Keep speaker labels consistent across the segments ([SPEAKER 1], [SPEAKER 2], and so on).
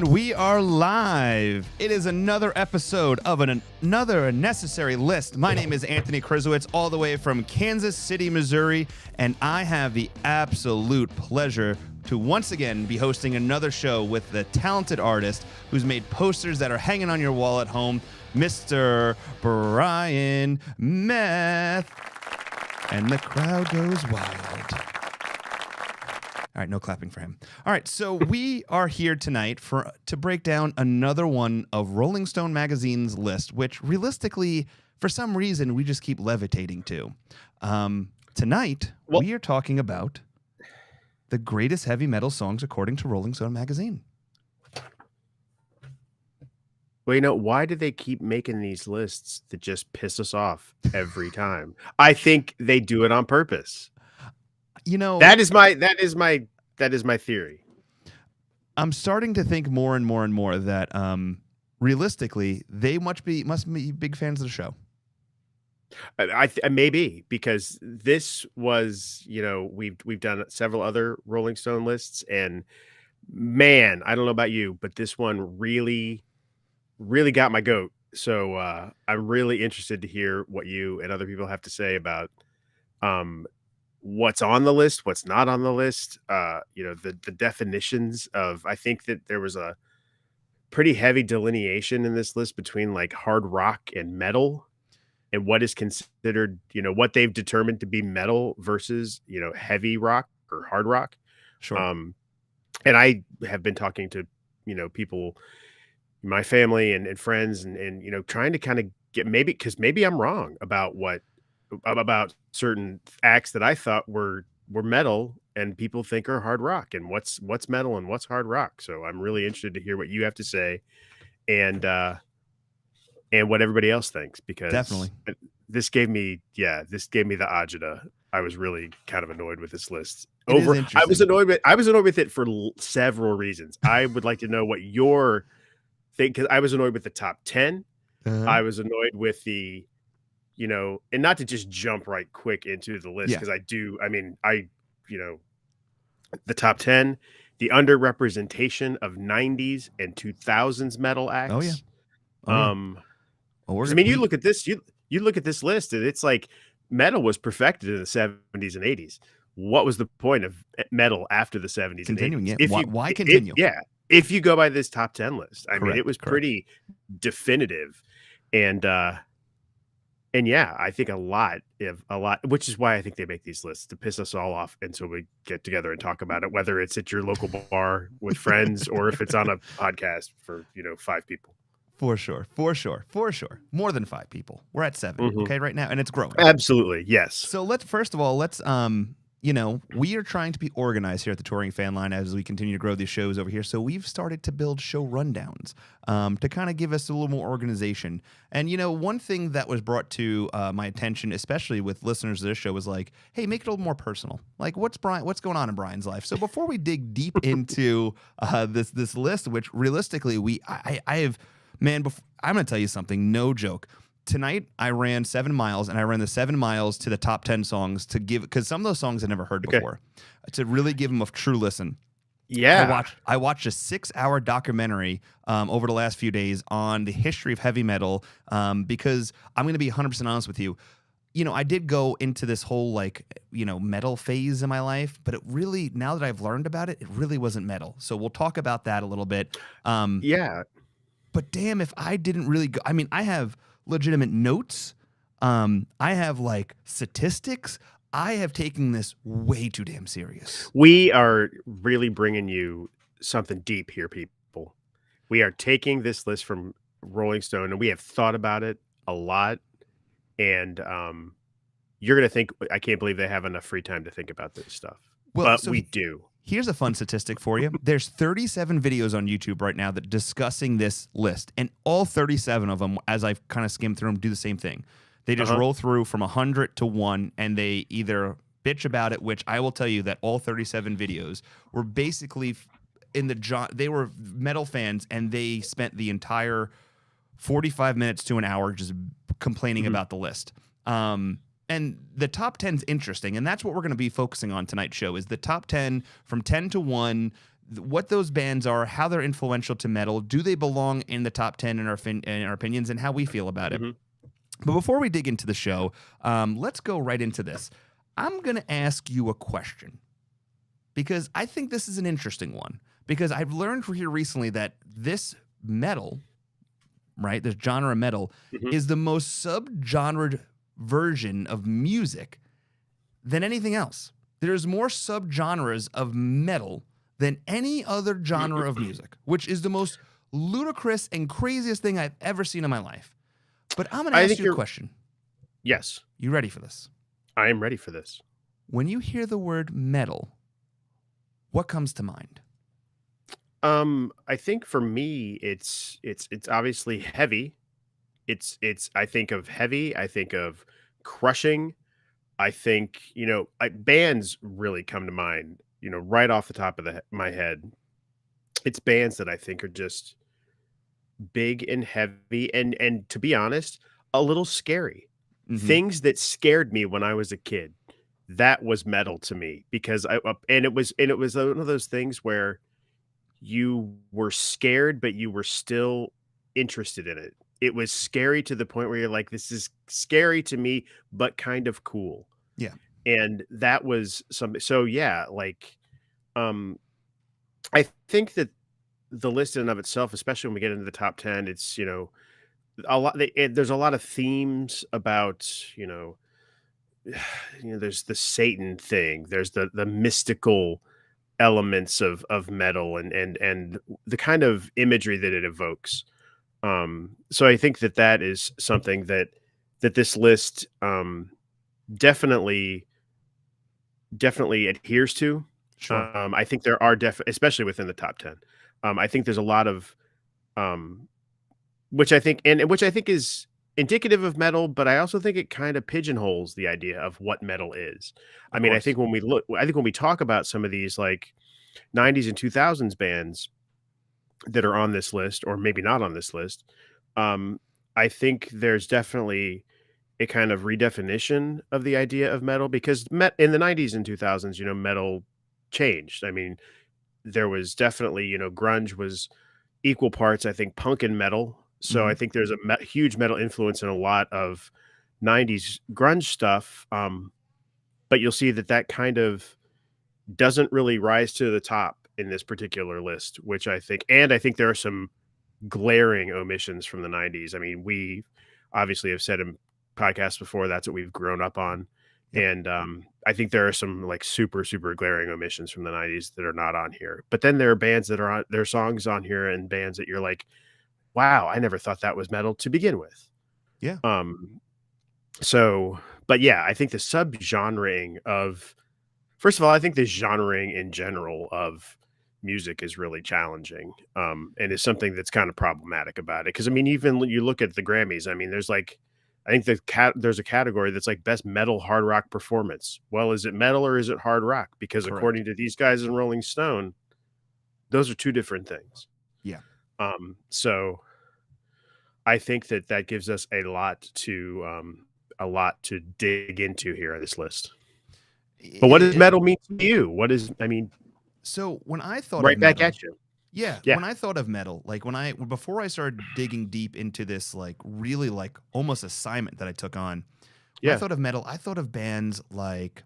[SPEAKER 1] we are live. It is another episode of another Necessary List. My name is Anthony Krzyzewicz, all the way from Kansas City, Missouri, and I have the absolute pleasure to once again be hosting another show with the talented artist who's made posters that are hanging on your wall at home, Mr. Brian Meth. And the crowd goes wild. All right, no clapping for him. All right, so we are here tonight to break down another one of Rolling Stone magazine's list, which realistically, for some reason, we just keep levitating to. Tonight, we are talking about the greatest heavy metal songs according to Rolling Stone magazine.
[SPEAKER 2] Well, you know, why do they keep making these lists that just piss us off every time? I think they do it on purpose.
[SPEAKER 1] You know,
[SPEAKER 2] that is my theory.
[SPEAKER 1] I'm starting to think more and more and more that realistically, they must be big fans of the show.
[SPEAKER 2] Maybe because this was, you know, we've done several other Rolling Stone lists, and man, I don't know about you, but this one really got my goat. So I'm really interested to hear what you and other people have to say about what's on the list, what's not on the list, you know, the definitions of, I think that there was a pretty heavy delineation in this list between like hard rock and metal, and what is considered, you know, what they've determined to be metal versus, you know, heavy rock or hard rock.
[SPEAKER 1] Sure.
[SPEAKER 2] And I have been talking to, you know, people, my family and friends, and you know, trying to kind of get, maybe I'm wrong about certain acts that I thought were metal and people think are hard rock, and what's metal and what's hard rock. So I'm really interested to hear what you have to say, and what everybody else thinks, because
[SPEAKER 1] definitely
[SPEAKER 2] this gave me the agita. I was really kind of annoyed with this list. I was annoyed with it for several reasons. I would like to know what your thing, because I was annoyed with the top 10. I was annoyed with the, you know, and not to just jump right quick into the list, because you know, the top 10, the underrepresentation of 90s and 2000s metal acts.
[SPEAKER 1] Oh yeah.
[SPEAKER 2] I mean, you look at this list, and it's like metal was perfected in the 70s and 80s. What was the point of metal after the 70s
[SPEAKER 1] continuing
[SPEAKER 2] and 80s?
[SPEAKER 1] Why continue?
[SPEAKER 2] If you go by this top 10 list, I mean, it was
[SPEAKER 1] correct.
[SPEAKER 2] Pretty definitive, and yeah, I think a lot, which is why I think they make these lists, to piss us all off, and so we get together and talk about it, whether it's at your local bar with friends or if it's on a podcast for, you know, 5 people.
[SPEAKER 1] For sure. More than 5 people. We're at 7, okay, right now, and it's growing.
[SPEAKER 2] Absolutely, yes.
[SPEAKER 1] So let's you know, we are trying to be organized here at the Touring Fan Line as we continue to grow these shows over here. So we've started to build show rundowns to kind of give us a little more organization. And, you know, one thing that was brought to my attention, especially with listeners of this show, was like, hey, make it a little more personal. Like, what's going on in Brian's life? So before we dig deep into this list, which realistically I have, man, I'm going to tell you something, no joke. Tonight, I ran 7 miles, and I ran the 7 miles to the top 10 songs to give, because some of those songs I never heard before, to really give them a true listen.
[SPEAKER 2] Yeah.
[SPEAKER 1] I watched a 6-hour documentary over the last few days on the history of heavy metal, because I'm going to be 100% honest with you. You know, I did go into this whole, like, you know, metal phase in my life, but it really, now that I've learned about it, it really wasn't metal. So we'll talk about that a little bit.
[SPEAKER 2] Yeah.
[SPEAKER 1] But damn, if I didn't really go, I mean, I have legitimate notes. I have like statistics. I have taken this way too damn serious.
[SPEAKER 2] We are really bringing you something deep here, people. We are taking this list from Rolling Stone, and we have thought about it a lot. And you're going to think, I can't believe they have enough free time to think about this stuff. Well, but so we do.
[SPEAKER 1] Here's a fun statistic for you. There's 37 videos on YouTube right now that discussing this list, and all 37 of them, as I've kind of skimmed through them, do the same thing. They just roll through from 100 to 1, and they either bitch about it, which I will tell you that all 37 videos were basically they were metal fans, and they spent the entire 45 minutes to an hour just complaining about the list. And the top 10's interesting, and that's what we're going to be focusing on tonight's show, is the top 10 from 10 to 1, what those bands are, how they're influential to metal, do they belong in the top 10 in our opinions, and how we feel about it. But before we dig into the show, let's go right into this. I'm going to ask you a question because I think this is an interesting one, because I've learned here recently that this metal, right, this genre of metal, is the most subgenred version of music than anything else. There's more subgenres of metal than any other genre of music, which is the most ludicrous and craziest thing I've ever seen in my life. But I'm going to ask you a question.
[SPEAKER 2] Yes.
[SPEAKER 1] You ready for this?
[SPEAKER 2] I am ready for this.
[SPEAKER 1] When you hear the word metal, what comes to mind?
[SPEAKER 2] I think for me, it's obviously heavy. I think of heavy. I think of crushing. I think, bands really come to mind, right off the top of my head. It's bands that I think are just big and heavy and to be honest, a little scary. Things that scared me when I was a kid. That was metal to me because it was one of those things where you were scared, but you were still interested in it. It was scary to the point where you're like, this is scary to me, but kind of cool.
[SPEAKER 1] Yeah.
[SPEAKER 2] And that was something. So yeah, I think that the list in and of itself, especially when we get into the top 10, it's, a lot, there's a lot of themes about, there's the Satan thing. There's the mystical elements of metal and the kind of imagery that it evokes. So I think that is something that this list definitely adheres to.
[SPEAKER 1] Sure.
[SPEAKER 2] I think there are especially within the top 10. I think there's a lot of which I think is indicative of metal, but I also think it kind of pigeonholes the idea of what metal is. I mean, I think when we talk about some of these like 90s and 2000s bands that are on this list, or maybe not on this list, I think there's definitely a kind of redefinition of the idea of metal because in the 90s and 2000s, metal changed. I mean, there was definitely, grunge was equal parts, I think, punk and metal. So I think there's a huge metal influence in a lot of 90s grunge stuff. But you'll see that kind of doesn't really rise to the top in this particular list, which I think there are some glaring omissions from the 90s. I mean, we obviously have said in podcasts before, that's what we've grown up on. Yep. And I think there are some like super, super glaring omissions from the 90s that are not on here. But then there are bands that are on, there are songs on here and bands that you're like, wow, I never thought that was metal to begin with.
[SPEAKER 1] Yeah.
[SPEAKER 2] So, but yeah, I think the subgenreing of, first of all, I think the genreing in general of music is really challenging, and is something that's kind of problematic about it. Because I mean, even you look at the Grammys. I mean, there's like, I think there's a category that's like best metal hard rock performance. Well, is it metal or is it hard rock? Because
[SPEAKER 1] Correct.
[SPEAKER 2] According to these guys in Rolling Stone, those are two different things.
[SPEAKER 1] Yeah.
[SPEAKER 2] So I think that gives us a lot to dig into here on this list. But what does metal mean to you?
[SPEAKER 1] So when I thought
[SPEAKER 2] right
[SPEAKER 1] of metal,
[SPEAKER 2] back at you.
[SPEAKER 1] Yeah. When I thought of metal, like before I started digging deep into this, like really like almost assignment that I took on, when I thought of metal, I thought of bands like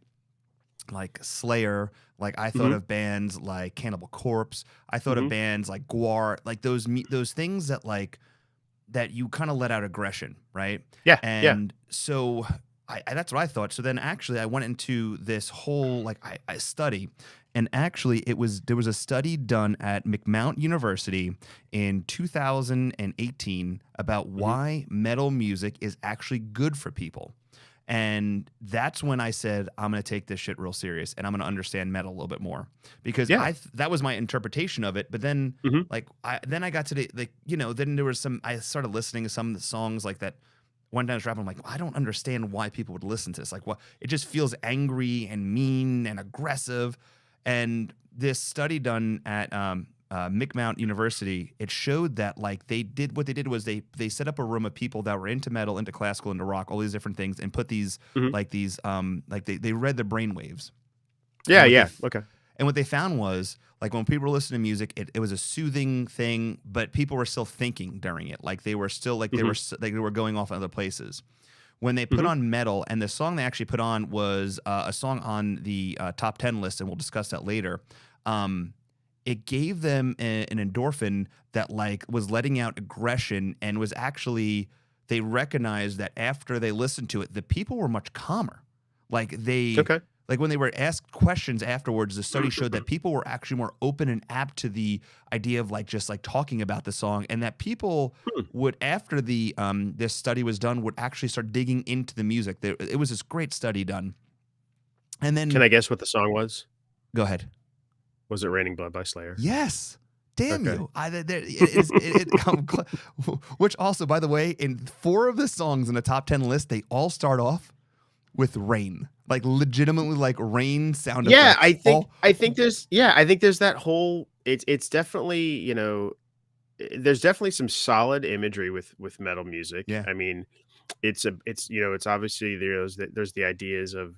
[SPEAKER 1] Slayer, like I thought of bands like Cannibal Corpse, I thought of bands like Gwar, like those things that like that you kind of let out aggression, right?
[SPEAKER 2] Yeah.
[SPEAKER 1] And so that's what I thought. So then actually I went into this whole like I study. And actually, there was a study done at McMount University in 2018 about why metal music is actually good for people. And that's when I said, I'm going to take this shit real serious and I'm going to understand metal a little bit more. Because that was my interpretation of it. But then, then I got to then there was I started listening to some of the songs like that. One time I was rapping, I'm like, I don't understand why people would listen to this. Like, it just feels angry and mean and aggressive. And this study done at McMount University, it showed that like they did they set up a room of people that were into metal, into classical, into rock, all these different things, and put these they read the brain waves.
[SPEAKER 2] Yeah. Okay.
[SPEAKER 1] And what they found was, like, when people were listening to music, it was a soothing thing, but people were still thinking during it. Like, they were still, like, they were going off in other places. When they put on metal, and the song they actually put on was a song on the top 10 list, and we'll discuss that later. It gave them an endorphin that, like, was letting out aggression, and was actually, they recognized that after they listened to it, the people were much calmer. Like, like, when they were asked questions afterwards, the study showed that people were actually more open and apt to the idea of, like, just, like, talking about the song, and that people would, after the this study was done, would actually start digging into the music. It was this great study done. And then,
[SPEAKER 2] can I guess what the song was?
[SPEAKER 1] Go ahead.
[SPEAKER 2] Was it "Raining Blood" by Slayer?
[SPEAKER 1] Yes. Damn
[SPEAKER 2] Okay.
[SPEAKER 1] you. Which also, by the way, in 4 of the songs in the top 10 list, they all start off with rain. Like, legitimately, like, rain sound effects.
[SPEAKER 2] I think there's that whole, it's definitely, there's definitely some solid imagery with metal music.
[SPEAKER 1] Yeah.
[SPEAKER 2] I mean, it's obviously there's the ideas of,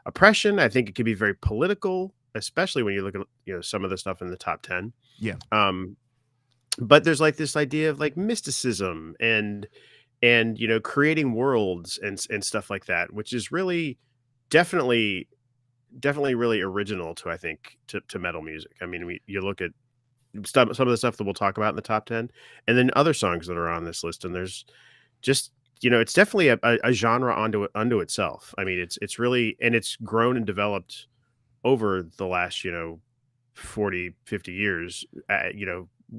[SPEAKER 2] oppression. I think it can be very political, especially when you look at, some of the stuff in the top 10.
[SPEAKER 1] Yeah.
[SPEAKER 2] But there's, like, this idea of, like, mysticism and creating worlds and stuff like that, which is really definitely really original to, I think, to metal music. I mean, you look at some of the stuff that we'll talk about in the top 10, and then other songs that are on this list, and there's just, it's definitely a genre unto itself. I mean, it's really, and it's grown and developed over the last 40, 50 years,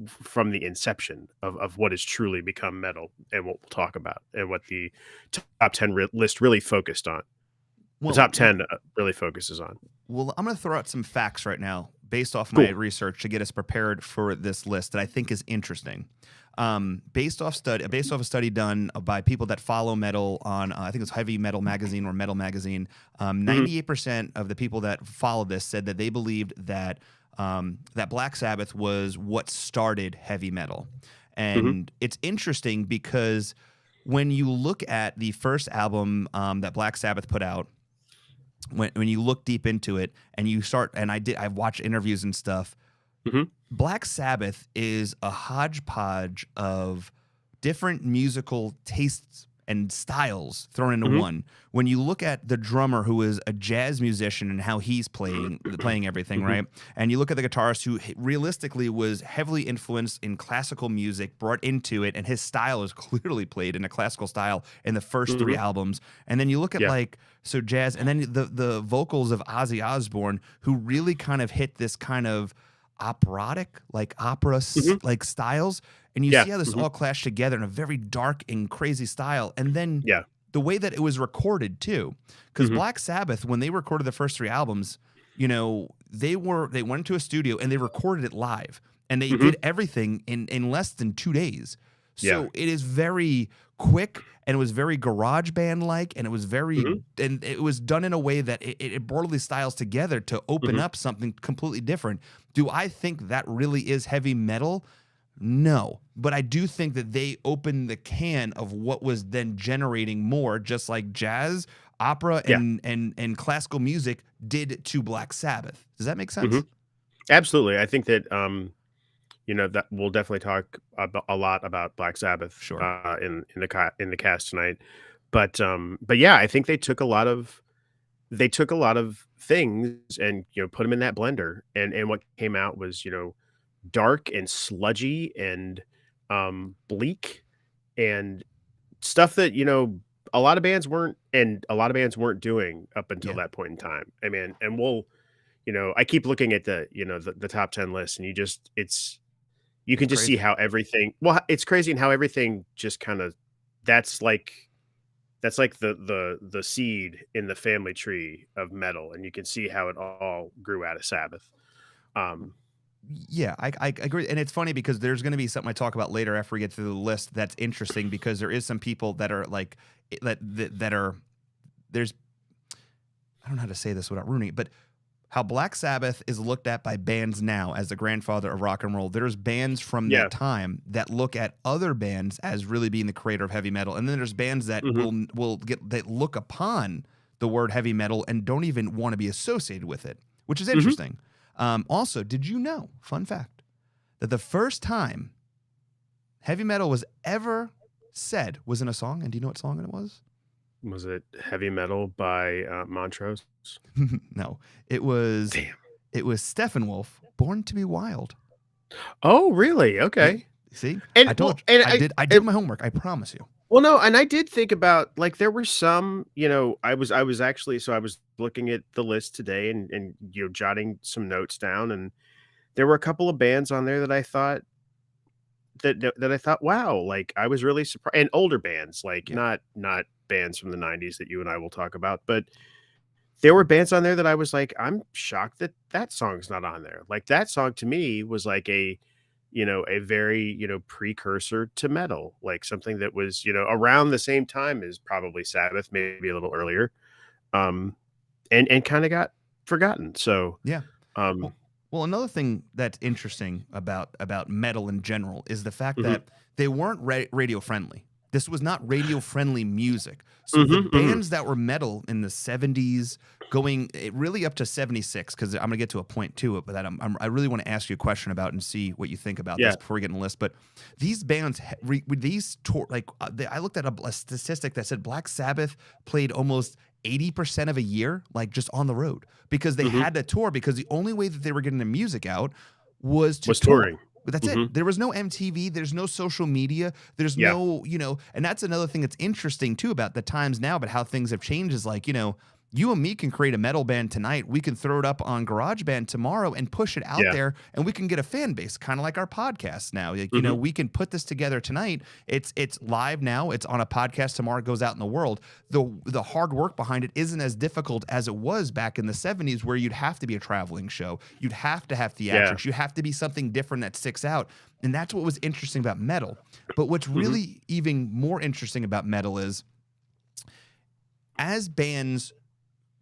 [SPEAKER 2] from the inception of what has truly become metal, and what we'll talk about, and what the top 10 list really focused on. The top 10 really focuses on.
[SPEAKER 1] Well, I'm going to throw out some facts right now based off my research to get us prepared for this list that I think is interesting. Based off a study done by people that follow metal on, I think it's Heavy Metal Magazine or Metal Magazine, 98% of the people that followed this said that they believed that that Black Sabbath was what started heavy metal. And it's interesting because when you look at the first album that Black Sabbath put out, when you look deep into it and you start, and I've watched interviews and stuff, Black Sabbath is a hodgepodge of different musical tastes and styles thrown into one. When you look at the drummer, who is a jazz musician, and how he's playing everything, right? And you look at the guitarist, who realistically was heavily influenced in classical music, brought into it, and his style is clearly played in a classical style in the first 3 albums. And then you look at jazz, and then the vocals of Ozzy Osbourne, who really kind of hit this kind of operatic, like opera like styles, and you see how this all clashed together in a very dark and crazy style. And then the way that it was recorded too, because Black Sabbath, when they recorded the first 3 albums, they went into a studio and they recorded it live, and they did everything in less than 2 days. So it is very quick, and it was very garage band like, and it was very and it was done in a way that it brought all these styles together to open up something completely different. Do I think that really is heavy metal? No, but I do think that they opened the can of what was then generating more, just like jazz, opera, and classical music did to Black Sabbath. Does that make sense?
[SPEAKER 2] Absolutely. I think that that we'll definitely talk a lot about Black Sabbath in the cast tonight. But yeah, I think they took a lot of things and put them in that blender, and what came out was dark and sludgy and bleak and stuff that a lot of bands weren't doing up until that point in time. I mean, and we'll I keep looking at the top 10 list, and you can just see how everything, it's crazy, and how everything just kind of, that's like the seed in the family tree of metal, and you can see how it all grew out of Sabbath.
[SPEAKER 1] Yeah, I agree. And it's funny because there's going to be something I talk about later after we get through the list that's interesting, because there is some people that are like, that are, there's, I don't know how to say this without ruining it, but how Black Sabbath is looked at by bands now as the grandfather of rock and roll. There's bands from that time that look at other bands as really being the creator of heavy metal. And then there's bands that that look upon the word heavy metal and don't even want to be associated with it, which is interesting. Also, did you know, fun fact, that the first time heavy metal was ever said was in a song? And do you know what song it was?
[SPEAKER 2] Was it Heavy Metal by Montrose?
[SPEAKER 1] No, it was.
[SPEAKER 2] Damn.
[SPEAKER 1] It was Steppenwolf, Born to Be Wild.
[SPEAKER 2] Oh, really? Okay.
[SPEAKER 1] See,
[SPEAKER 2] And
[SPEAKER 1] I told
[SPEAKER 2] well,
[SPEAKER 1] you,
[SPEAKER 2] and
[SPEAKER 1] I did my homework. I promise you.
[SPEAKER 2] well, no, and I did think about like there were some, I was actually so I was looking at the list today and jotting some notes down, and there were a couple of bands on there that I thought that I thought, wow, like I was really surprised, and older bands, like
[SPEAKER 1] Yeah.
[SPEAKER 2] not bands from the 90s that you and I will talk about, but there were bands on there that I was like, I'm shocked that that song's not on there. Like that song to me was like a very, precursor to metal, like something that was, around the same time as probably Sabbath, maybe a little earlier. And kind of got forgotten. So,
[SPEAKER 1] Yeah.
[SPEAKER 2] um,
[SPEAKER 1] Well, another thing that's interesting about metal in general is the fact
[SPEAKER 2] mhm,
[SPEAKER 1] that they weren't radio friendly. This was not radio friendly music. So the
[SPEAKER 2] mhm, mhm.
[SPEAKER 1] bands that were metal in the 70s, going really up to 76, because I'm going to get to a point to it, but that I really want to ask you a question about and see what you think about
[SPEAKER 2] Yeah.
[SPEAKER 1] this before we get in the list. But these bands, with these tour, like I looked at a statistic that said Black Sabbath played almost 80% of a year, like just on the road, because they
[SPEAKER 2] Mhm.
[SPEAKER 1] had to tour, because the only way that they were getting their music out was to
[SPEAKER 2] Was
[SPEAKER 1] tour.
[SPEAKER 2] touring.
[SPEAKER 1] But that's
[SPEAKER 2] Mhm.
[SPEAKER 1] it. There was no MTV. There's no social media. There's
[SPEAKER 2] Yeah.
[SPEAKER 1] no, and that's another thing that's interesting too about the times now, but how things have changed is like, you and me can create a metal band tonight. We can throw it up on GarageBand tomorrow and push it out
[SPEAKER 2] Yeah.
[SPEAKER 1] there, and we can get a fan base, kind of like our podcast now. Like,
[SPEAKER 2] Mhm.
[SPEAKER 1] we can put this together tonight. It's live now. It's on a podcast tomorrow. It goes out in the world. The hard work behind it isn't as difficult as it was back in the 70s, where you'd have to be a traveling show. You'd have to have
[SPEAKER 2] Yeah.
[SPEAKER 1] theatrics. You have to be something different that sticks out. And that's what was interesting about metal. But what's
[SPEAKER 2] Mhm.
[SPEAKER 1] really even more interesting about metal is, as bands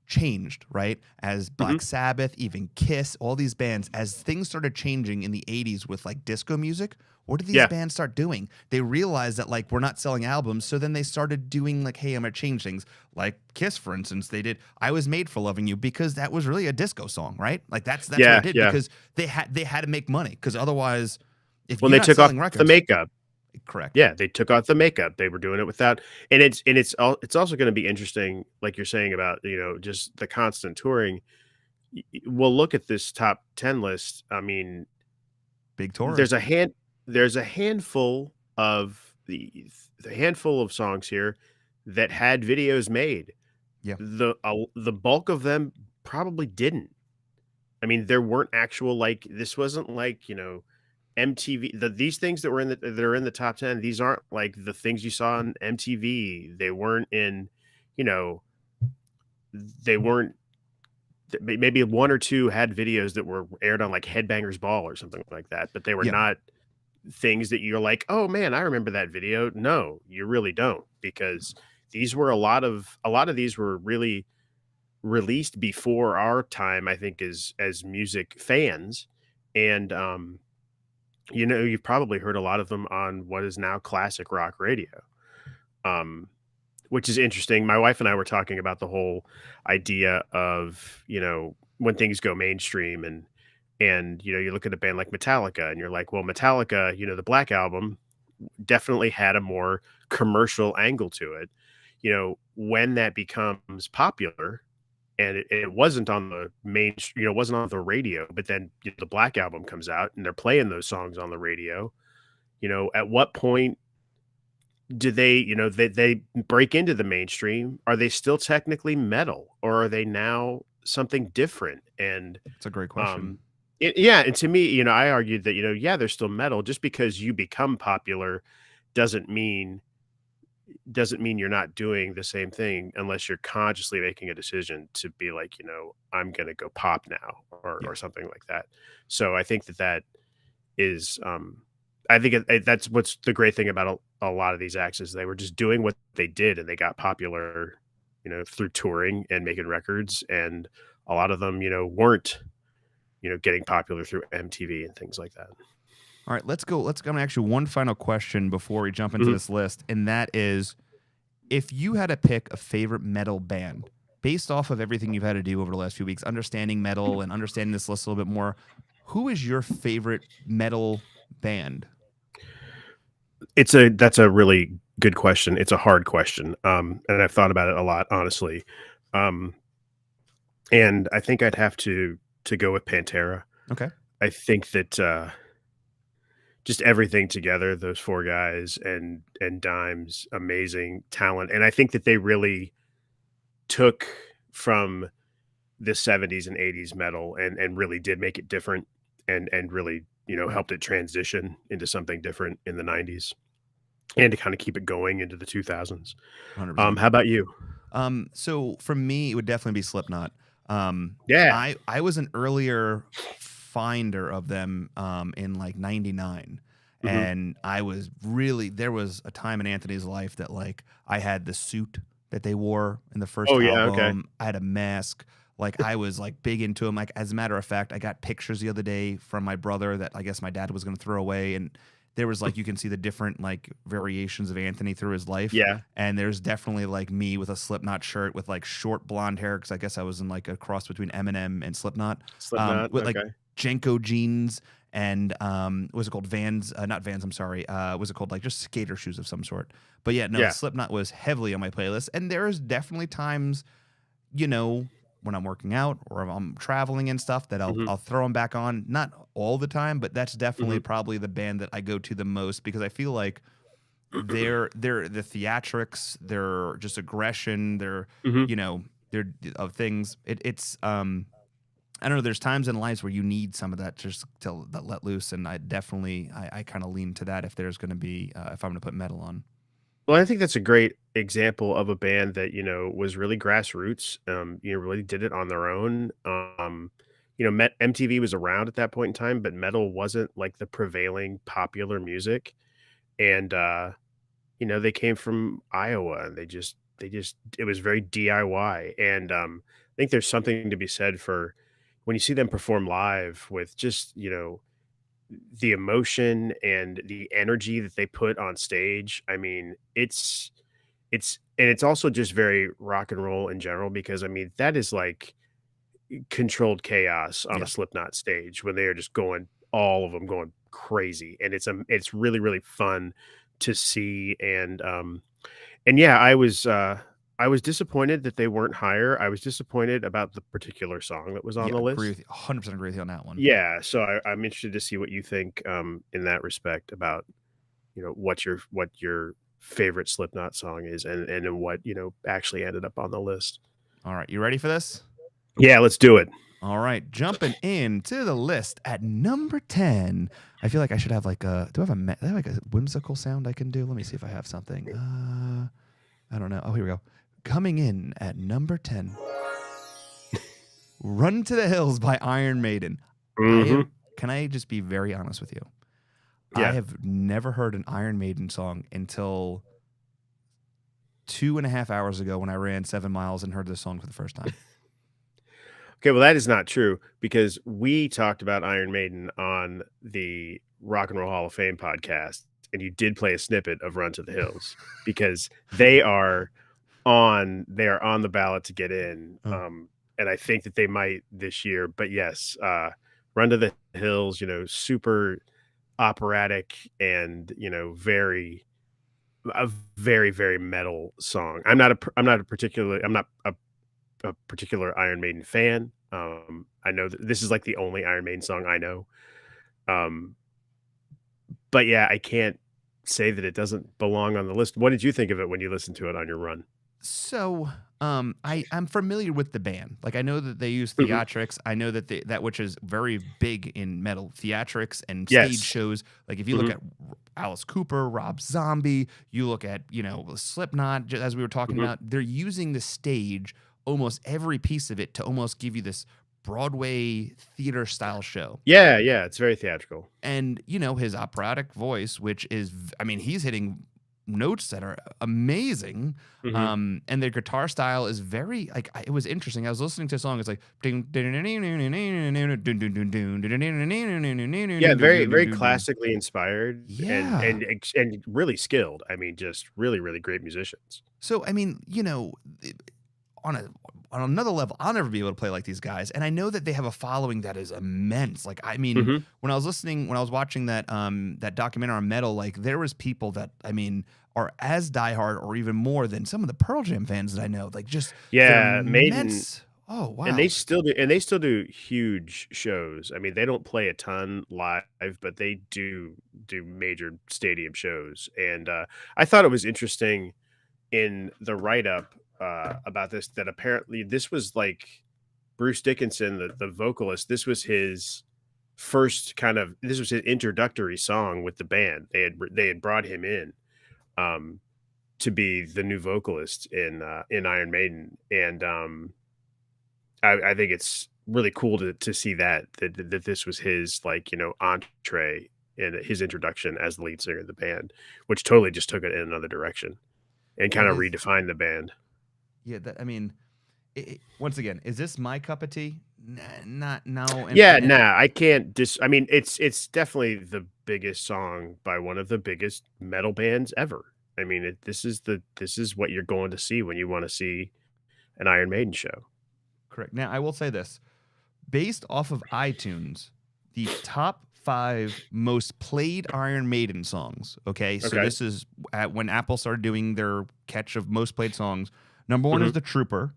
[SPEAKER 1] changed, right? As Black
[SPEAKER 2] Mhm.
[SPEAKER 1] Sabbath, even Kiss, all these bands, as things started changing in the 80s with like disco music, what did these
[SPEAKER 2] Yeah.
[SPEAKER 1] bands start doing? They realized that like we're not selling albums, so then they started doing like, hey, I'm gonna change things. Like Kiss, for instance, they did "I Was Made for Loving You" because that was really a disco song, right? Like that's what
[SPEAKER 2] Yeah.
[SPEAKER 1] it did,
[SPEAKER 2] Yeah.
[SPEAKER 1] because they had to make money, because otherwise, if
[SPEAKER 2] When
[SPEAKER 1] you're
[SPEAKER 2] they
[SPEAKER 1] not
[SPEAKER 2] took off
[SPEAKER 1] selling
[SPEAKER 2] the
[SPEAKER 1] records,
[SPEAKER 2] makeup.
[SPEAKER 1] correct?
[SPEAKER 2] Yeah, they took off the makeup. They were doing it without, and it's also going to be interesting, like you're saying about just the constant touring. We'll look at this top 10 list. I mean,
[SPEAKER 1] Big touring.
[SPEAKER 2] there's a hand there's a handful of the handful of songs here that had videos made.
[SPEAKER 1] Yeah.
[SPEAKER 2] The bulk of them probably didn't. I mean, there weren't actual, like, this wasn't like, MTV. These things that are in the top 10, these aren't like the things you saw on MTV. They weren't in, you know, they weren't maybe one or two had videos that were aired on like Headbangers Ball or something like that, but they were
[SPEAKER 1] Yeah.
[SPEAKER 2] not things that you're like, "Oh man, I remember that video." No, you really don't, because these were a lot of these were really released before our time, I think, as music fans. And you've probably heard a lot of them on what is now classic rock radio. Um which is interesting. My wife and I were talking about the whole idea of, when things go mainstream, and you look at a band like Metallica and you're like, well, Metallica, the Black Album definitely had a more commercial angle to it. When that becomes popular, and it wasn't on the main, it wasn't on the radio, but then the Black Album comes out and they're playing those songs on the radio. At what point do they, they break into the mainstream? Are they still technically metal, or are they now something different? And
[SPEAKER 1] It's a great question.
[SPEAKER 2] um yeah, and to me, I argued that, yeah, they're still metal. Just because you become popular doesn't mean you're not doing the same thing, unless you're consciously making a decision to be like, I'm going to go pop now, or
[SPEAKER 1] Yeah.
[SPEAKER 2] something like that. So I think that is, I think that's what's the great thing about a lot of these acts, is they were just doing what they did, and they got popular, through touring and making records. And a lot of them, weren't, getting popular through MTV and things like that.
[SPEAKER 1] All right, let's go. Let's go. Actually, one final question before we jump into
[SPEAKER 2] Mhm.
[SPEAKER 1] this list, and that is, if you had to pick a favorite metal band based off of everything you've had to do over the last few weeks, understanding metal and understanding this list a little bit more, who is your favorite metal band?
[SPEAKER 2] That's a really good question. It's a hard question. And I've thought about it a lot, honestly. Um, and I think I'd have to go with Pantera.
[SPEAKER 1] Okay.
[SPEAKER 2] I think that just everything together, those four guys and Dime's amazing talent. And I think that they really took from the 70s and 80s metal and really did make it different and really, helped it transition into something different in the 90s and to kind of keep it going into the 2000s.
[SPEAKER 1] 100%.
[SPEAKER 2] How about you?
[SPEAKER 1] So for me, it would definitely be Slipknot.
[SPEAKER 2] Yeah.
[SPEAKER 1] I was an earlier finder of them in like 99. And I was really, there was a time in Anthony's life that like I had the suit that they wore in the first album.
[SPEAKER 2] Okay.
[SPEAKER 1] I had a mask. Like I was like big into them. Like as a matter of fact, I got pictures the other day from my brother that I guess my dad was going to throw away, and there was like you can see the different like variations of Anthony through his life.
[SPEAKER 2] Yeah.
[SPEAKER 1] And there's definitely like me with a Slipknot shirt with like short blonde hair because I guess I was in like a cross between Eminem and Slipknot. With like Jenko jeans and what was it called? Vans, not Vans, I'm sorry. Was it called like just skater shoes of some sort? But yeah, Slipknot was heavily on my playlist. And there's definitely times, when I'm working out or if I'm traveling and stuff that I'll throw them back on. Not all the time, but that's definitely probably the band that I go to the most because I feel like they're the theatrics, their just aggression, their their of things. It's I don't know. There's times in lives where you need some of that just to let loose, and I definitely I kind of lean to that if there's going to be if I'm going to put metal on.
[SPEAKER 2] Well, I think that's a great example of a band that, was really grassroots, really did it on their own. MTV was around at that point in time, but metal wasn't like the prevailing popular music. And, they came from Iowa and it was very DIY. And, I think there's something to be said for when you see them perform live with just, the emotion and the energy that they put on stage. I mean, it's also just very rock and roll in general because I mean, that is like controlled chaos on
[SPEAKER 1] Yeah.
[SPEAKER 2] a Slipknot stage when they are just going all of them going crazy and it's really really fun to see and yeah, I was disappointed that they weren't higher. I was disappointed about the particular song that was on the
[SPEAKER 1] Agree
[SPEAKER 2] list.
[SPEAKER 1] with you, 100% agree with you on that one.
[SPEAKER 2] Yeah, so I'm interested to see what you think in that respect about what your favorite Slipknot song is and what actually ended up on the list.
[SPEAKER 1] All right, you ready for this?
[SPEAKER 2] Yeah, let's do it.
[SPEAKER 1] All right, jumping into the list at number 10. I feel like I should have like do I have like a whimsical sound I can do? Let me see if I have something. I don't know. Oh, here we go. Coming in at number 10. Run to the Hills by Iron Maiden. Can I just be very honest with you?
[SPEAKER 2] Yeah.
[SPEAKER 1] I have never heard an Iron Maiden song until 2.5 hours ago when I ran 7 miles and heard this song for the first time.
[SPEAKER 2] Okay, well, that is not true because we talked about Iron Maiden on the Rock and Roll Hall of Fame podcast, and you did play a snippet of Run to the Hills because they are on the ballot to get in. And I think that they might this year. But yes, Run to the Hills, super operatic and very very metal song. I'm not a particular Iron Maiden fan. I know that this is like the only Iron Maiden song I know. But yeah, I can't say that it doesn't belong on the list. What did you think of it when you listened to it on your run?
[SPEAKER 1] So, I'm familiar with the band. Like, I know that they use theatrics. I know that that which is very big in metal, theatrics and stage shows. Like, if you look at Alice Cooper, Rob Zombie, you look at, Slipknot, as we were talking about, they're using the stage, almost every piece of it, to almost give you this Broadway theater style show.
[SPEAKER 2] Yeah, it's very theatrical.
[SPEAKER 1] And, his operatic voice, which is, I mean, he's hitting notes that are amazing. And their guitar style is very like it was interesting. I was listening to a song, it's like
[SPEAKER 2] very very classically inspired.
[SPEAKER 1] Yeah.
[SPEAKER 2] and really skilled. I mean, just really really great musicians.
[SPEAKER 1] So I mean, on on another level, I'll never be able to play like these guys. And I know that they have a following that is immense. Like, I mean,
[SPEAKER 2] Mm-hmm.
[SPEAKER 1] when I was watching that documentary on metal, like there was people that, I mean, are as diehard or even more than some of the Pearl Jam fans that I know. Like, just they're
[SPEAKER 2] Yeah, Maiden.
[SPEAKER 1] immense. Oh,
[SPEAKER 2] And
[SPEAKER 1] wow.
[SPEAKER 2] they still do huge shows. I mean, they don't play a ton live, but they do major stadium shows. And I thought it was interesting in the write-up about this that apparently this was like Bruce Dickinson, the vocalist. This was his this was his introductory song with the band. They had brought him in um, to be the new vocalist in Iron Maiden, and I think it's really cool to see that this was his entree and his introduction as the lead singer of the band, which totally just took it in another direction and kind
[SPEAKER 1] That
[SPEAKER 2] of
[SPEAKER 1] is,
[SPEAKER 2] redefined the band.
[SPEAKER 1] yeah, I mean, once again, is this my cup of tea? Not, no.
[SPEAKER 2] I can't I mean, it's definitely the biggest song by one of the biggest metal bands ever. I mean, this is what you're going to see when you want to see an Iron Maiden show.
[SPEAKER 1] Correct. Now, I will say this. Based off of iTunes, the top 5 most played Iron Maiden songs. Okay, so
[SPEAKER 2] Okay.
[SPEAKER 1] this is when Apple started doing their catch of most played songs. Number 1 is The Trooper.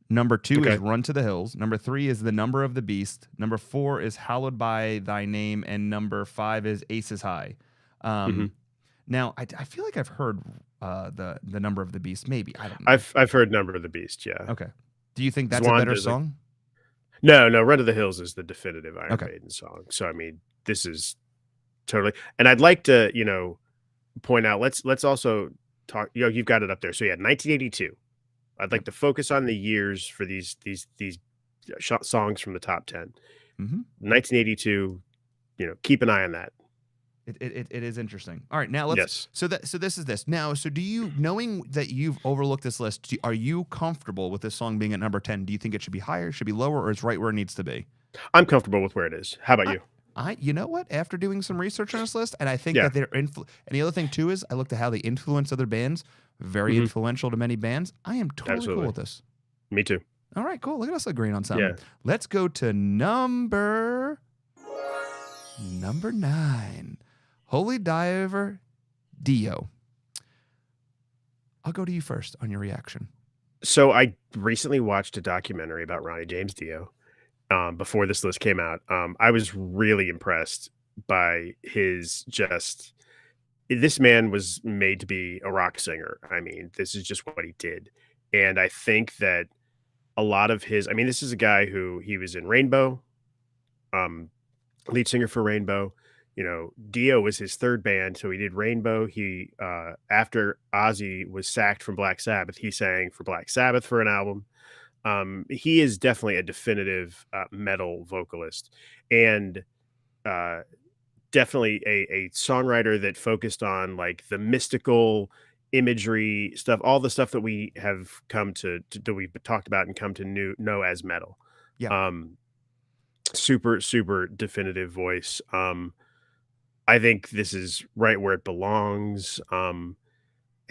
[SPEAKER 1] Number 2
[SPEAKER 2] Okay.
[SPEAKER 1] is Run to the Hills. Number 3 is The Number of the Beast. Number 4 is Hallowed by Thy Name. And number 5 is Aces High. Now, I feel like I've heard the Number of the Beast. Maybe. I don't know.
[SPEAKER 2] I've heard Number of the Beast, yeah.
[SPEAKER 1] Okay. Do you think that's
[SPEAKER 2] Swan
[SPEAKER 1] a better
[SPEAKER 2] does, like-
[SPEAKER 1] song?
[SPEAKER 2] No, Run to the Hills is the definitive Iron
[SPEAKER 1] Okay.
[SPEAKER 2] Maiden song. So I mean, this is totally. And I'd like to, point out. Let's also talk. You've got it up there. So yeah, 1982. I'd like to focus on the years for these songs from the top 10. 1982. Keep an eye on that.
[SPEAKER 1] It is interesting. All right, now let's.
[SPEAKER 2] Yes.
[SPEAKER 1] So this is this now. So do you, knowing that you've overlooked this list, are you comfortable with this song being at number 10? Do you think it should be higher, should be lower, or it's right where it needs to be?
[SPEAKER 2] I'm comfortable with where it is. How about you?
[SPEAKER 1] You know what? After doing some research on this list, and I think
[SPEAKER 2] Yeah.
[SPEAKER 1] that they're and the other thing too is I looked at how they influence other bands, very influential to many bands. I am totally
[SPEAKER 2] Absolutely.
[SPEAKER 1] cool with this.
[SPEAKER 2] Me too.
[SPEAKER 1] All right, cool. Look at us agreeing on something.
[SPEAKER 2] Yeah.
[SPEAKER 1] Let's go to number 9. Holy Diver Dio. I'll go to you first on your reaction.
[SPEAKER 2] So I recently watched a documentary about Ronnie James Dio before this list came out. I was really impressed by this man was made to be a rock singer. I mean, this is just what he did. And I think that a lot of this is a guy who he was in Rainbow, lead singer for Rainbow. Dio was his third band, so he did Rainbow. He after Ozzy was sacked from Black Sabbath, he sang for Black Sabbath for an album. He is definitely a definitive metal vocalist, and definitely a songwriter that focused on like the mystical imagery stuff, all the stuff that we have come to that we've talked about and come to know as metal.
[SPEAKER 1] Yeah.
[SPEAKER 2] Super definitive voice. I think this is right where it belongs. I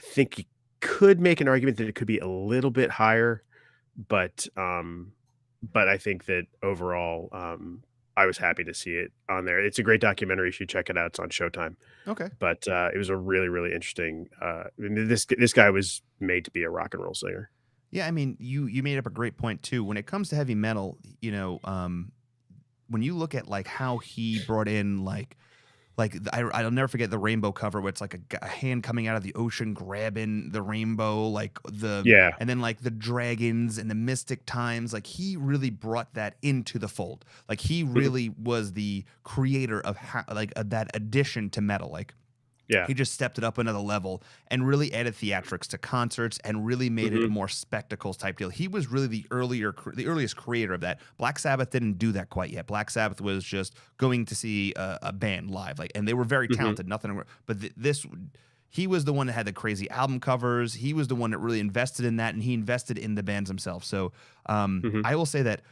[SPEAKER 2] think you could make an argument that it could be a little bit higher, but I think that overall, I was happy to see it on there. It's a great documentary. You should check it out. It's on Showtime.
[SPEAKER 1] Okay.
[SPEAKER 2] But it was a really, really interesting. This guy was made to be a rock and roll singer.
[SPEAKER 1] Yeah, I mean, you made up a great point too. When it comes to heavy metal, when you look at like how he brought in I'll never forget the Rainbow cover where it's like a hand coming out of the ocean grabbing the rainbow, and then like the dragons and the mystic times. Like he really brought that into the fold. Like he really was the creator of that addition to metal. Like he just stepped it up another level and really added theatrics to concerts and really made it a more spectacles type deal. He was really the earliest creator of that. Black Sabbath didn't do that quite yet. Black Sabbath was just going to see a band live, and they were very talented. Nothing, but he was the one that had the crazy album covers. He was the one that really invested in that, and he invested in the bands himself. So I will say that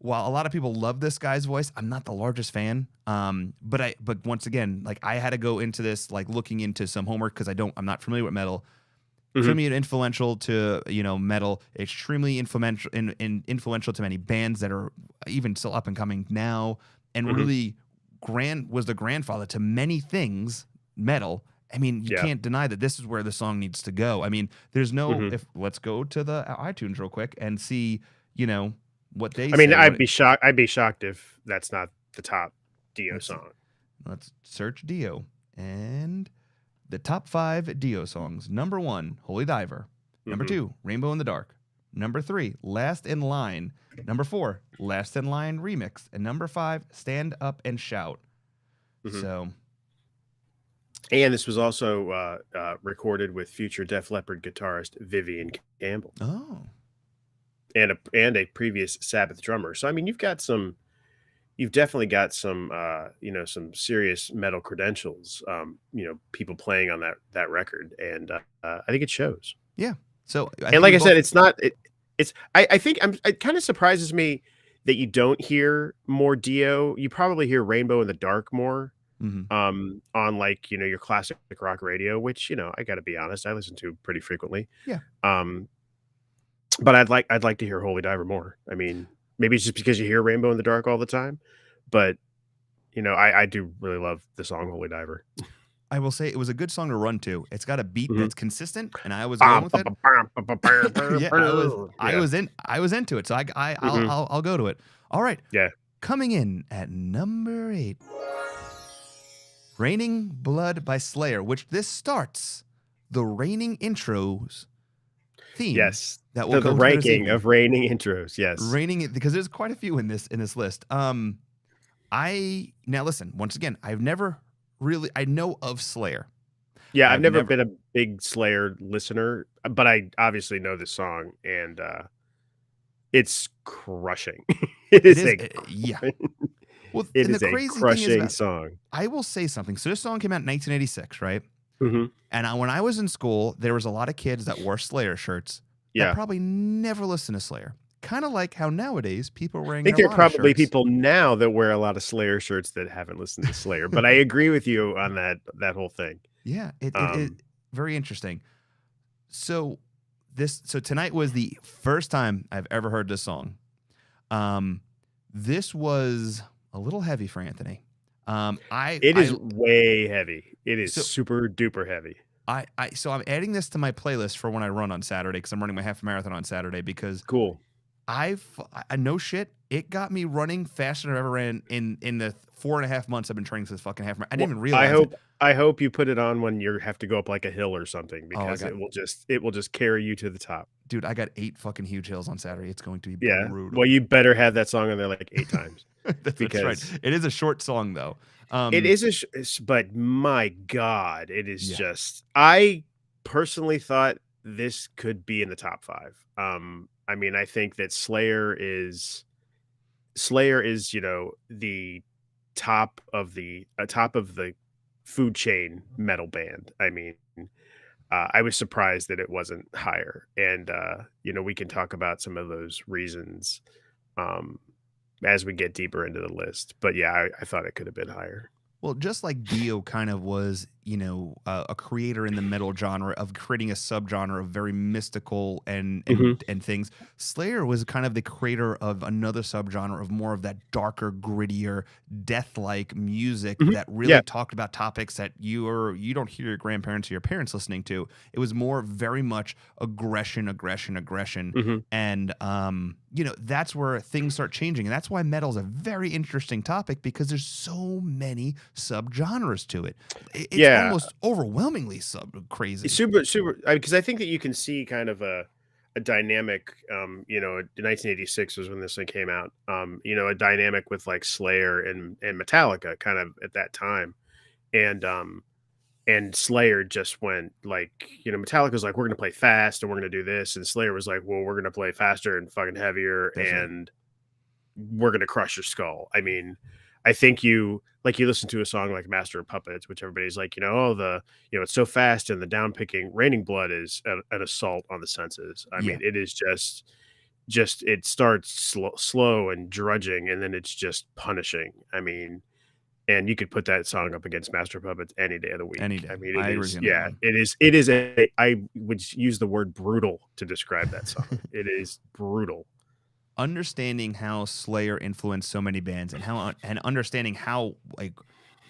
[SPEAKER 1] while a lot of people love this guy's voice, I'm not the largest fan. But once again, like I had to go into this like looking into some homework because I'm not familiar with metal. extremely influential to metal, extremely influential to many bands that are even still up and coming now, and really was the grandfather to many things metal. I mean, you can't deny that this is where the song needs to go. I mean, there's no if let's go to the iTunes real quick and see what they say.
[SPEAKER 2] I'd be shocked if that's not the top Dio song.
[SPEAKER 1] Let's search Dio, and the top 5 Dio songs. Number 1, Holy Diver. Number 2, Rainbow in the Dark. Number 3, Last in Line. Number 4, Last in Line Remix. And number 5, Stand Up and Shout. So,
[SPEAKER 2] and this was also recorded with future Def Leppard guitarist Vivian Campbell.
[SPEAKER 1] Oh,
[SPEAKER 2] and a previous Sabbath drummer. So I mean, you've definitely got some some serious metal credentials. People playing on that record, and I think it shows.
[SPEAKER 1] Yeah. So
[SPEAKER 2] like I said, it's not. I think it kind of surprises me that you don't hear more Dio. You probably hear Rainbow in the Dark more. On like your classic rock radio, which I got to be honest, I listen to pretty frequently.
[SPEAKER 1] Yeah.
[SPEAKER 2] But I'd like to hear Holy Diver more. I mean, maybe it's just because you hear Rainbow in the Dark all the time, but I do really love the song Holy Diver.
[SPEAKER 1] I will say it was a good song to run to. It's got a beat that's consistent, and I was going with it. I was into it, so I'll go to it. All right.
[SPEAKER 2] Yeah.
[SPEAKER 1] Coming in at number 8. Raining Blood by Slayer, which this starts the raining intros theme.
[SPEAKER 2] Yes.
[SPEAKER 1] That will
[SPEAKER 2] the ranking of raining intros. Yes.
[SPEAKER 1] Raining, because there's quite a few in this list. Now listen, once again, I know of Slayer.
[SPEAKER 2] Yeah, I've never been a big Slayer listener, but I obviously know this song, and it's crushing. It is Well, it is a crushing song.
[SPEAKER 1] I will say something. So this song came out in 1986, right? And when I was in school, there was a lot of kids that wore Slayer shirts that probably never listened to Slayer. Kind of like how nowadays people are wearing.
[SPEAKER 2] I think there are probably people now that wear a lot of Slayer shirts that haven't listened to Slayer. But I agree with you on that whole thing.
[SPEAKER 1] Yeah, it is very interesting. So tonight was the first time I've ever heard this song. This was a little heavy for Anthony.
[SPEAKER 2] It is way heavy. It is super duper heavy.
[SPEAKER 1] So I'm adding this to my playlist for when I run on Saturday, because I'm running my half marathon on Saturday. Because
[SPEAKER 2] cool.
[SPEAKER 1] I no shit, it got me running faster than I ever ran in the 4.5 months I've been training for this fucking half marathon. I didn't even realize.
[SPEAKER 2] I hope you put it on when you have to go up like a hill or something, because it will just carry you to the top.
[SPEAKER 1] Dude, I got 8 fucking huge hills on Saturday. It's going to be brutal.
[SPEAKER 2] Well, you better have that song on there like 8 times.
[SPEAKER 1] That's right. It is a short song though.
[SPEAKER 2] It is but my God, it is just. I personally thought this could be in the top 5. I mean, I think that Slayer is the top of the food chain metal band. I mean, I was surprised that it wasn't higher, and we can talk about some of those reasons as we get deeper into the list. But yeah, I thought it could have been higher.
[SPEAKER 1] Well, just like Dio kind of was, a creator in the metal genre of creating a subgenre of very mystical and things. Slayer was kind of the creator of another subgenre of more of that darker, grittier, death-like music that really talked about topics that you don't hear your grandparents or your parents listening to. It was more very much aggression, and that's where things start changing, and that's why metal is a very interesting topic, because there's so many subgenres to it. It's almost overwhelmingly crazy.
[SPEAKER 2] Super, because I think that you can see kind of a dynamic. 1986 was when this thing came out. A dynamic with like Slayer and Metallica kind of at that time, and Slayer just went like, Metallica's like, we're gonna play fast and we're gonna do this, and Slayer was like, well, we're gonna play faster and fucking heavier, and we're gonna crush your skull. I mean, I think you listen to a song like Master of Puppets, which everybody's like, it's so fast, and the downpicking Raining Blood is an assault on the senses. I mean, it is just it starts slow and drudging, and then it's just punishing. I mean, and you could put that song up against Master of Puppets any day of the
[SPEAKER 1] Any
[SPEAKER 2] week.
[SPEAKER 1] day.
[SPEAKER 2] I mean,
[SPEAKER 1] I
[SPEAKER 2] it
[SPEAKER 1] agree
[SPEAKER 2] is,
[SPEAKER 1] with you on that
[SPEAKER 2] yeah,
[SPEAKER 1] one.
[SPEAKER 2] it is a, I would use the word brutal to describe that song. It is brutal.
[SPEAKER 1] Understanding how Slayer influenced so many bands, and understanding how, like,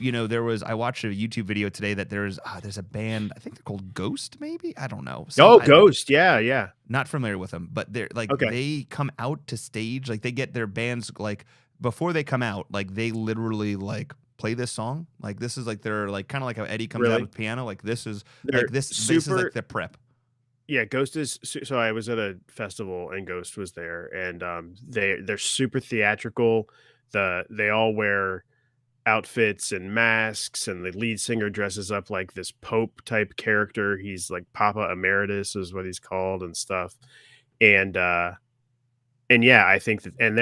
[SPEAKER 1] I watched a YouTube video today that there's a band, I think they're called Ghost, maybe, I don't know,
[SPEAKER 2] Ghost, yeah.
[SPEAKER 1] not familiar with them, but they're like,
[SPEAKER 2] Okay.
[SPEAKER 1] they come out to stage, like they get their bands, like before they come out, like they literally like play this song, like this is like they're like kind of like how Eddie comes out
[SPEAKER 2] Really?
[SPEAKER 1] with piano, like this is
[SPEAKER 2] They're
[SPEAKER 1] like this is like
[SPEAKER 2] super.
[SPEAKER 1] the prep.
[SPEAKER 2] Yeah, Ghost is so I was at a festival and Ghost was there, and they're super theatrical. They all wear outfits and masks, and the lead singer dresses up like this Pope type character. He's like Papa Emeritus is what he's called and stuff. And yeah, I think that, and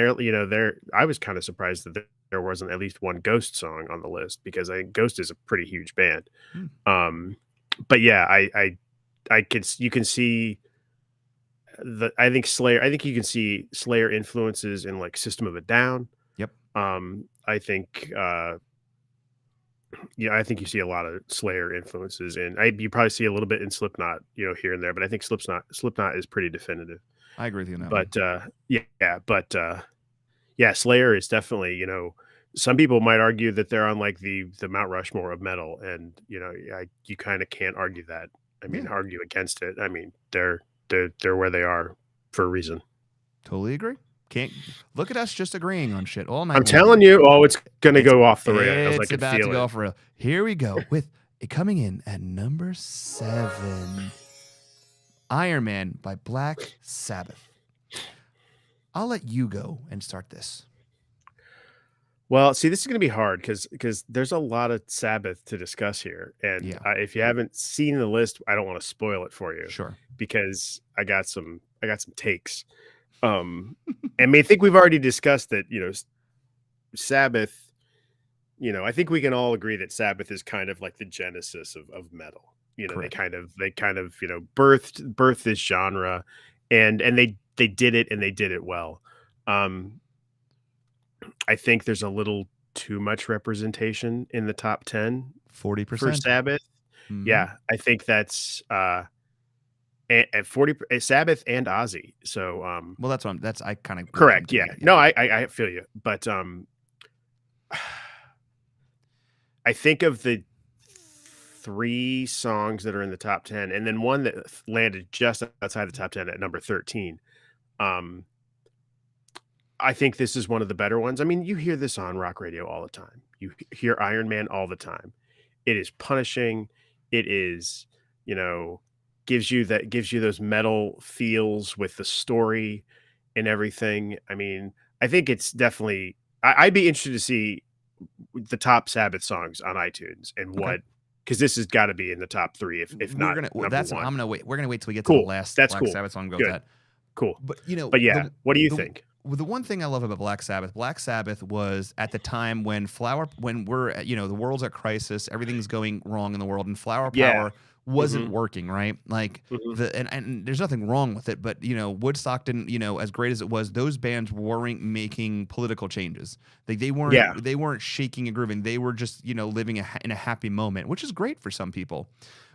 [SPEAKER 2] I was kind of surprised that there wasn't at least one Ghost song on the list, because I think Ghost is a pretty huge band.
[SPEAKER 1] Hmm.
[SPEAKER 2] But yeah, you can see I think you can see Slayer influences in like System of a Down.
[SPEAKER 1] Yep.
[SPEAKER 2] I think I think you see a lot of Slayer influences, and you probably see a little bit in Slipknot, here and there, but I think Slipknot is pretty definitive.
[SPEAKER 1] I agree with you on that
[SPEAKER 2] But
[SPEAKER 1] one.
[SPEAKER 2] yeah, Slayer is definitely, some people might argue that they're on like the Mount Rushmore of metal, and you kind of can't argue that. I mean,
[SPEAKER 1] Yeah.
[SPEAKER 2] argue against it. I mean, they're where they are for a reason.
[SPEAKER 1] Totally agree. Can't look at us just agreeing on shit all night.
[SPEAKER 2] I'm telling you, it's gonna go off the rails. I
[SPEAKER 1] It's
[SPEAKER 2] can
[SPEAKER 1] about to
[SPEAKER 2] feel
[SPEAKER 1] go
[SPEAKER 2] it.
[SPEAKER 1] off the rail. Here we go with it coming in at number 7, Iron Man by Black Sabbath. I'll let you go and start this.
[SPEAKER 2] Well, see, this is going to be hard because there's a lot of Sabbath to discuss here, and
[SPEAKER 1] Yeah.
[SPEAKER 2] if you haven't seen the list, I don't want to spoil it for you.
[SPEAKER 1] Sure.
[SPEAKER 2] Because I got some takes. I mean, I think we've already discussed that. Sabbath. I think we can all agree that Sabbath is kind of like the genesis of metal.
[SPEAKER 1] Correct.
[SPEAKER 2] They kind of birthed this genre, and they did it, and they did it well. I think there's a little too much representation in the top 10 for
[SPEAKER 1] 40%.
[SPEAKER 2] Sabbath.
[SPEAKER 1] Mhm.
[SPEAKER 2] Yeah, I think that's at 40 Sabbath and Aussie. So
[SPEAKER 1] Well, that's I kind of
[SPEAKER 2] correct. Yeah. No, I feel you. But I think of the 3 songs that are in the top 10, and then one that landed just outside the top 10 at number 13. I think this is one of the better ones. I mean, you hear this on rock radio all the time. You hear Iron Man all the time. It is punishing. It is, gives you those metal feels with the story and everything. I mean, I think it's definitely, I'd be interested to see the top Sabbath songs on iTunes and because this has got to be in the top 3, if not number 1.
[SPEAKER 1] I'm gonna wait. We're gonna wait till we get to the last Black Sabbath song. Goes that
[SPEAKER 2] cool?
[SPEAKER 1] But
[SPEAKER 2] yeah, what do you think?
[SPEAKER 1] The one thing I love about Black Sabbath was at the time when we're the world's at crisis, everything's going wrong in the world, and Flower Power wasn't working, right? Like and there's nothing wrong with it, but Woodstock didn't, as great as it was, those bands weren't making political changes. Like they weren't shaking and grooving. They were just living in a happy moment, which is great for some people.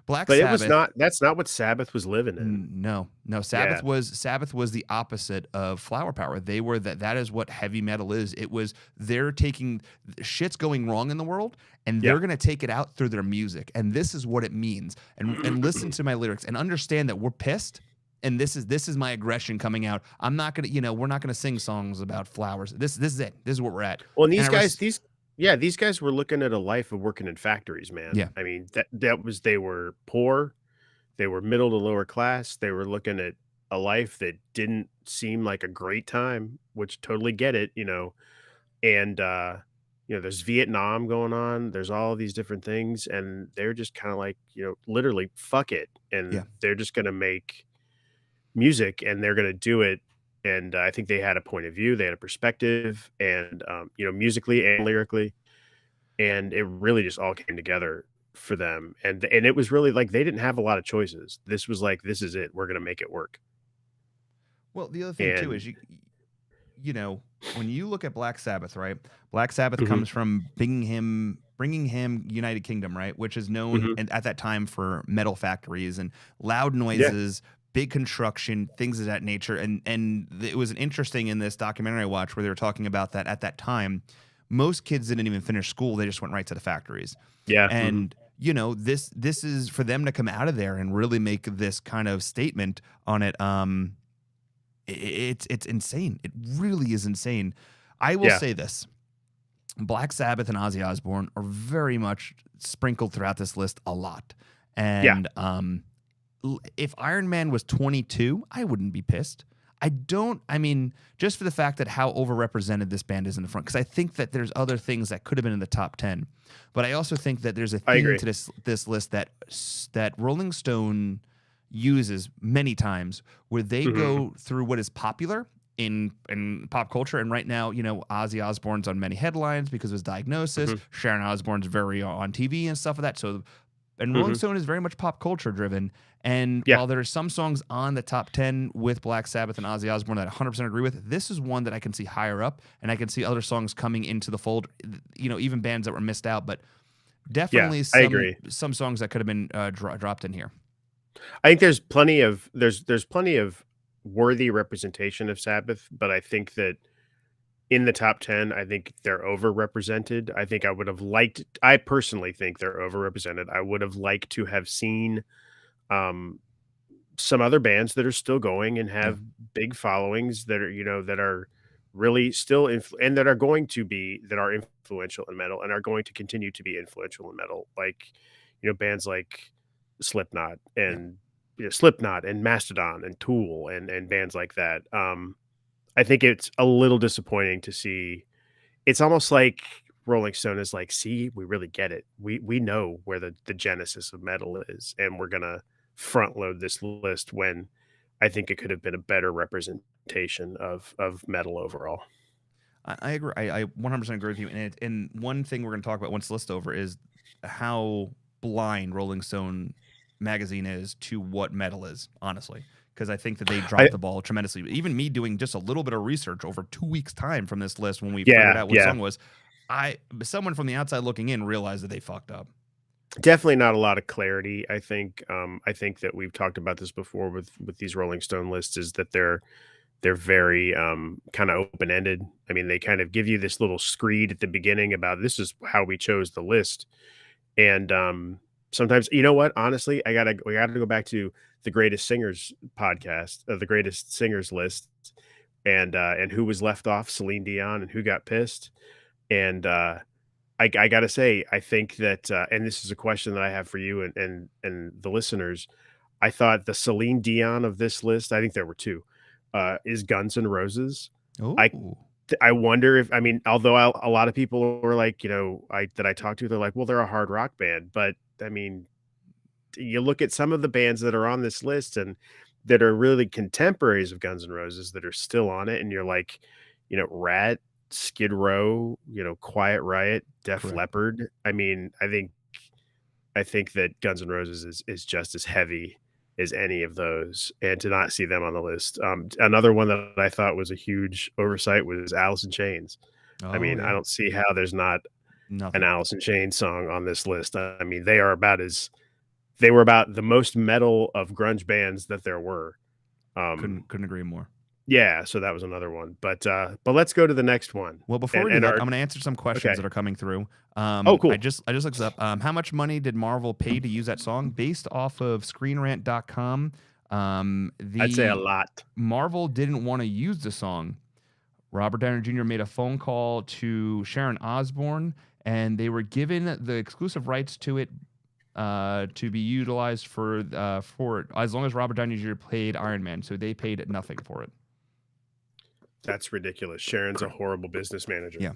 [SPEAKER 1] Sabbath,
[SPEAKER 2] it was not. That's not what Sabbath was living in.
[SPEAKER 1] No. Sabbath was the opposite of Flower Power. They were that is what heavy metal is. It was they're taking shit's going wrong in the world, and they're gonna take it out through their music. And this is what it means. And listen to my lyrics and understand that we're pissed. And this is my aggression coming out. I'm not gonna, we're not gonna sing songs about flowers. This is it. This is what we're at.
[SPEAKER 2] Well, and these guys were looking at a life of working in factories, man.
[SPEAKER 1] Yeah.
[SPEAKER 2] I mean, they were poor, they were middle to lower class, they were looking at a life that didn't seem like a great time, which totally get it, and there's Vietnam going on, there's all these different things, and they're just kind of like, literally fuck it, and they're just gonna make music, and they're gonna do it. And I think they had a point of view, they had a perspective, and musically and lyrically, and it really just all came together for them. And it was really like they didn't have a lot of choices. This was like, this is it. We're gonna make it work.
[SPEAKER 1] Well, the other thing too is you know, when you look at Black Sabbath, right? Black Sabbath
[SPEAKER 2] Mhm.
[SPEAKER 1] comes from bringing him United Kingdom, right? Which is known
[SPEAKER 2] Mhm.
[SPEAKER 1] at that time for metal factories and loud
[SPEAKER 2] Yeah.
[SPEAKER 1] noises, big construction, things of that nature. And it was interesting in this documentary I watched where they were talking about that at that time, most kids didn't even finish school; they just went right to the factories.
[SPEAKER 2] Yeah. Mhm.
[SPEAKER 1] And you know, this is for them to come out of there and really make this kind of statement on it. It's insane. It really is insane. I will
[SPEAKER 2] Yeah.
[SPEAKER 1] say this: Black Sabbath and Ozzy Osbourne are very much sprinkled throughout this list a lot.
[SPEAKER 2] Yeah.
[SPEAKER 1] And if Iron Man was 22, I wouldn't be pissed. I mean, just for the fact that how overrepresented this band is in the front, because I think that there's other things that could have been in the top 10. But I also think that there's a
[SPEAKER 2] I
[SPEAKER 1] theme
[SPEAKER 2] agree.
[SPEAKER 1] to this list that Rolling Stone uses many times where they
[SPEAKER 2] Mhm.
[SPEAKER 1] go through what is popular in pop culture. And right now, you know, Ozzy Osbourne's on many headlines because of his diagnosis.
[SPEAKER 2] Mhm.
[SPEAKER 1] Sharon Osbourne's very on TV and stuff like that. So, and Rolling
[SPEAKER 2] Mhm.
[SPEAKER 1] Stone is very much pop culture driven. And
[SPEAKER 2] Yeah.
[SPEAKER 1] while there are some songs on the top 10 with Black Sabbath and Ozzy Osbourne that I 100% agree with, this is one that I can see higher up, and I can see other songs coming into the fold, you know, even bands that were missed out, but
[SPEAKER 2] Yeah.
[SPEAKER 1] definitely
[SPEAKER 2] I
[SPEAKER 1] some
[SPEAKER 2] agree.
[SPEAKER 1] songs that could have been dropped in here.
[SPEAKER 2] I think there's plenty of worthy representation of Sabbath, but I think that in the top 10, I think they're overrepresented. I personally think they're overrepresented. I would have liked to have seen um, some other bands that are still going and
[SPEAKER 1] Yeah.
[SPEAKER 2] have big followings that are, that are really still and that are influential in metal and are going to continue to be influential in metal. Like, bands like Slipknot
[SPEAKER 1] Yeah.
[SPEAKER 2] and Slipknot and Mastodon and Tool and bands like that. I think it's a little disappointing to see. It's almost like Rolling Stone is like, "See, we really get it. We know where the genesis of metal is, and we're gonna front load this list," when I think it could have been a better representation of metal overall.
[SPEAKER 1] I agree. I 100% agree with you. And one thing we're going to talk about once the list over is how blind Rolling Stone magazine is to what metal is, honestly. Because I think that they
[SPEAKER 2] I
[SPEAKER 1] dropped the ball tremendously. Even me doing just a little bit of research over 2 weeks' time from this list when we figured
[SPEAKER 2] Yeah,
[SPEAKER 1] out what
[SPEAKER 2] yeah.
[SPEAKER 1] song was, someone from the outside looking in realized that they fucked up.
[SPEAKER 2] Definitely not a lot of clarity, I think. I think that we've talked about this before with these Rolling Stone lists, is that they're very kind of open ended. I mean, they kind of give you this little screed at the beginning about this is how we chose the list, and sometimes, you know what? Honestly, we gotta go back to the Greatest Singers podcast, the Greatest Singers list, and who was left off, Celine Dion, and who got pissed, and I gotta say, I think that, and this is a question that I have for you and the listeners. I thought the Celine Dion of this list, I think there were 2, is Guns N' Roses. I
[SPEAKER 1] Oh,
[SPEAKER 2] I wonder if, I mean, although a lot of people were like, I talked to, they're like, "Well, they're a hard rock band," but, I mean, you look at some of the bands that are on this list and that are really contemporaries of Guns N' Roses that are still on it, and you're like, Rat, Skid Row, Quiet Riot, Def
[SPEAKER 1] correct.
[SPEAKER 2] Leppard. I mean, I think that Guns N' Roses is just as heavy as any of those, and to not see them on the list. Another one that I thought was a huge oversight was Alice in Chains. I
[SPEAKER 1] Oh,
[SPEAKER 2] mean, I
[SPEAKER 1] yeah.
[SPEAKER 2] don't see how there's not an
[SPEAKER 1] Nothing.
[SPEAKER 2] Alice in Chains song on this list. I mean, they were about the most metal of grunge bands that there were.
[SPEAKER 1] Couldn't agree more.
[SPEAKER 2] Yeah, so that was another one. But let's go to the next one.
[SPEAKER 1] Well, before
[SPEAKER 2] And
[SPEAKER 1] we do
[SPEAKER 2] and
[SPEAKER 1] that,
[SPEAKER 2] our
[SPEAKER 1] I'm going to answer some questions
[SPEAKER 2] Okay.
[SPEAKER 1] that are coming through.
[SPEAKER 2] Oh,
[SPEAKER 1] I
[SPEAKER 2] cool.
[SPEAKER 1] just looked this up. How much money did Marvel pay to use that song? Based off of ScreenRant.com,
[SPEAKER 2] I'd say a
[SPEAKER 1] the
[SPEAKER 2] lot.
[SPEAKER 1] Marvel didn't want to use the song. Robert Downey Jr. made a phone call to Sharon Osbourne, and they were given the exclusive rights to it to be utilized for it as long as Robert Downey Jr. played Iron Man. So they paid nothing for it.
[SPEAKER 2] That's ridiculous. Sharon's a
[SPEAKER 1] Correct.
[SPEAKER 2] horrible business manager.
[SPEAKER 1] Yeah.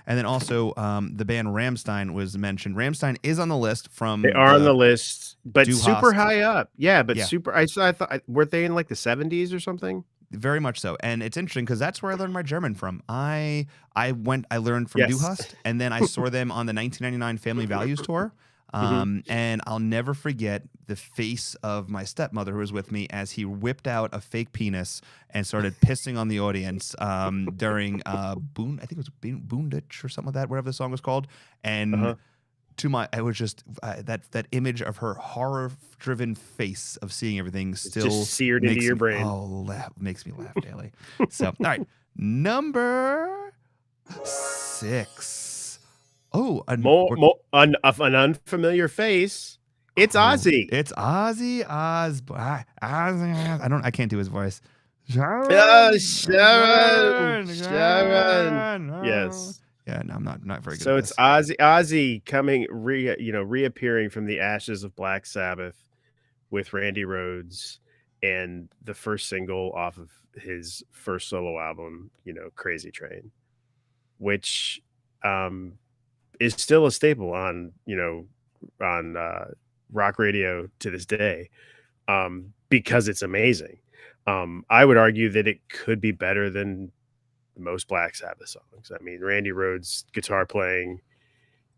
[SPEAKER 1] And then also the band Rammstein was mentioned. Rammstein is on the list
[SPEAKER 2] They
[SPEAKER 1] from
[SPEAKER 2] are on
[SPEAKER 1] the
[SPEAKER 2] the list, but
[SPEAKER 1] Du
[SPEAKER 2] super
[SPEAKER 1] Hast.
[SPEAKER 2] high up. Yeah, but
[SPEAKER 1] Yeah,
[SPEAKER 2] super I thought, were they in like the 70s or something?
[SPEAKER 1] very much so. And it's interesting because that's where I learned my German from. I learned from Du
[SPEAKER 2] Yes.
[SPEAKER 1] Hast, and then I saw them on the 1999 Family Values tour.
[SPEAKER 2] Mhm.
[SPEAKER 1] And I'll never forget the face of my stepmother who was with me as he whipped out a fake penis and started pissing on the audience during Boone, I think it was Boone Ditch or something like that, whatever the song was called. And
[SPEAKER 2] Uh-huh.
[SPEAKER 1] I was just that image of her horror-driven face of seeing everything
[SPEAKER 2] It's just
[SPEAKER 1] still
[SPEAKER 2] seared into
[SPEAKER 1] makes
[SPEAKER 2] your
[SPEAKER 1] me
[SPEAKER 2] brain.
[SPEAKER 1] makes me laugh daily. So, all right, number 6. Oh,
[SPEAKER 2] Of an unfamiliar face. It's Ozzy.
[SPEAKER 1] it's Ozzy Osbourne. I can't do his voice.
[SPEAKER 2] Oh,
[SPEAKER 1] Sharon,
[SPEAKER 2] Sharon,
[SPEAKER 1] Sharon,
[SPEAKER 2] Sharon.
[SPEAKER 1] Sharon. Oh.
[SPEAKER 2] Yes.
[SPEAKER 1] Yeah, no, I'm not very good at
[SPEAKER 2] So it's
[SPEAKER 1] this.
[SPEAKER 2] Ozzy coming reappearing from the ashes of Black Sabbath with Randy Rhoads, and the first single off of his first solo album, Crazy Train, which is still a staple on rock radio to this day, because it's amazing. I would argue that it could be better than most Black Sabbath songs. I mean, Randy Rhoads' guitar playing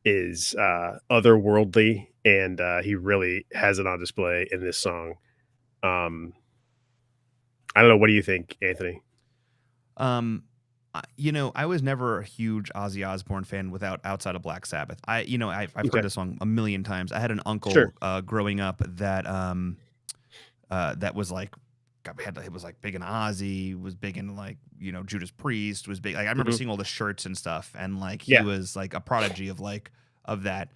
[SPEAKER 2] is otherworldly, and he really has it on display in this song. Um, I don't know. What do you think, Anthony?
[SPEAKER 1] Um, I was never a huge Ozzy Osbourne fan outside of Black Sabbath. I've heard
[SPEAKER 2] Okay,
[SPEAKER 1] this song a million times. I had an uncle
[SPEAKER 2] sure.
[SPEAKER 1] growing up that was like it was like big in Ozzy, was big in like Judas Priest, was big. Like I remember
[SPEAKER 2] Mhm.
[SPEAKER 1] seeing all the shirts and stuff, and like he
[SPEAKER 2] Yeah.
[SPEAKER 1] was like a prodigy of that.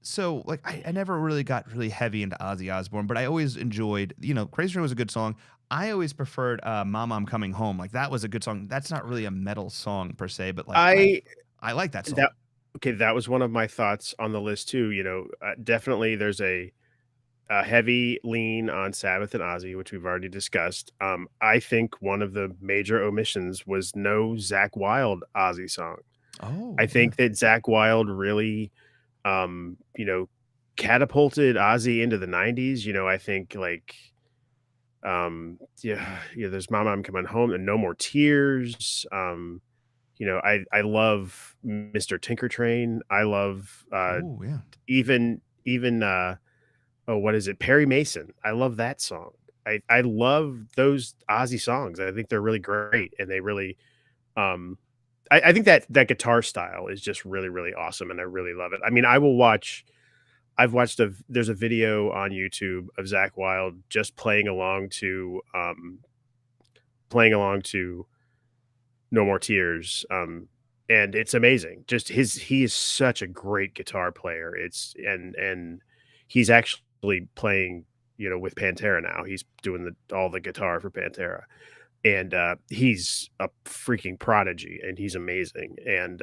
[SPEAKER 1] So like I never really got really heavy into Ozzy Osbourne, but I always enjoyed Crazy Train was a good song. I always preferred Mama I'm Coming Home. Like that was a good song. That's not really a metal song per se, but like
[SPEAKER 2] I
[SPEAKER 1] I like that song.
[SPEAKER 2] that Okay, that was one of my thoughts on the list too. Definitely there's a heavy lean on Sabbath and Ozzy, which we've already discussed. I think one of the major omissions was no Zakk Wylde Ozzy song. I
[SPEAKER 1] Oh, yeah.
[SPEAKER 2] think that Zakk Wylde really, um, you know, catapulted Ozzy into the 90s. I think like, there's Mama I'm Coming Home and No More Tears. I love Mr. Tinker Train. I love
[SPEAKER 1] Oh, yeah.
[SPEAKER 2] even what is it? Perry Mason. I love that song. I love those Ozzy songs. I think they're really great, and they really um I think that guitar style is just really, really awesome, and I really love it. I mean, I've watched there's a video on YouTube of Zakk Wylde just playing along to No More Tears. And it's amazing. Just he is such a great guitar player. And he's actually playing, with Pantera now. He's doing all the guitar for Pantera. And he's a freaking prodigy, and he's amazing. And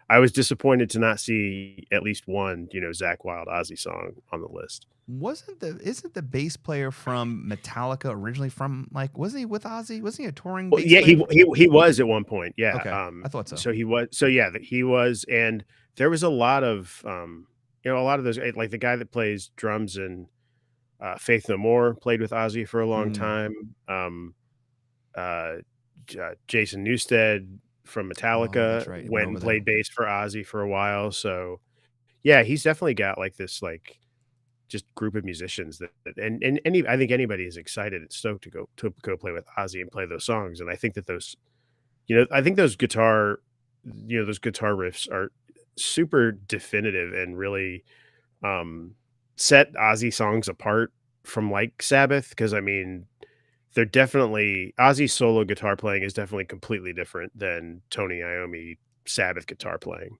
[SPEAKER 2] I was disappointed to not see at least one, Zakk Wylde Ozzy song on the list.
[SPEAKER 1] Isn't the bass player from Metallica originally from like wasn't he with Ozzy? Wasn't he a touring
[SPEAKER 2] Well,
[SPEAKER 1] bass
[SPEAKER 2] yeah,
[SPEAKER 1] player?
[SPEAKER 2] he was at one point, yeah.
[SPEAKER 1] Okay, I thought so.
[SPEAKER 2] So he was, so yeah, he was, and there was a lot of, a lot of those, like the guy that plays drums in Faith No More played with Ozzy for a long
[SPEAKER 1] Mm.
[SPEAKER 2] time. Uh, Jason Newsted from
[SPEAKER 1] Oh,
[SPEAKER 2] Metallica
[SPEAKER 1] that's right. It went
[SPEAKER 2] went and
[SPEAKER 1] over there.
[SPEAKER 2] played bass for Ozzy for a while. So yeah, he's definitely got like this like just group of musicians and I think anybody is excited and stoked to go play with Ozzy and play those songs. And I think that I think those guitar riffs are super definitive and really um, set Ozzy songs apart from like Sabbath. Because I mean, they're definitely Ozzy's solo guitar playing is definitely completely different than Tony Iommi Sabbath guitar playing.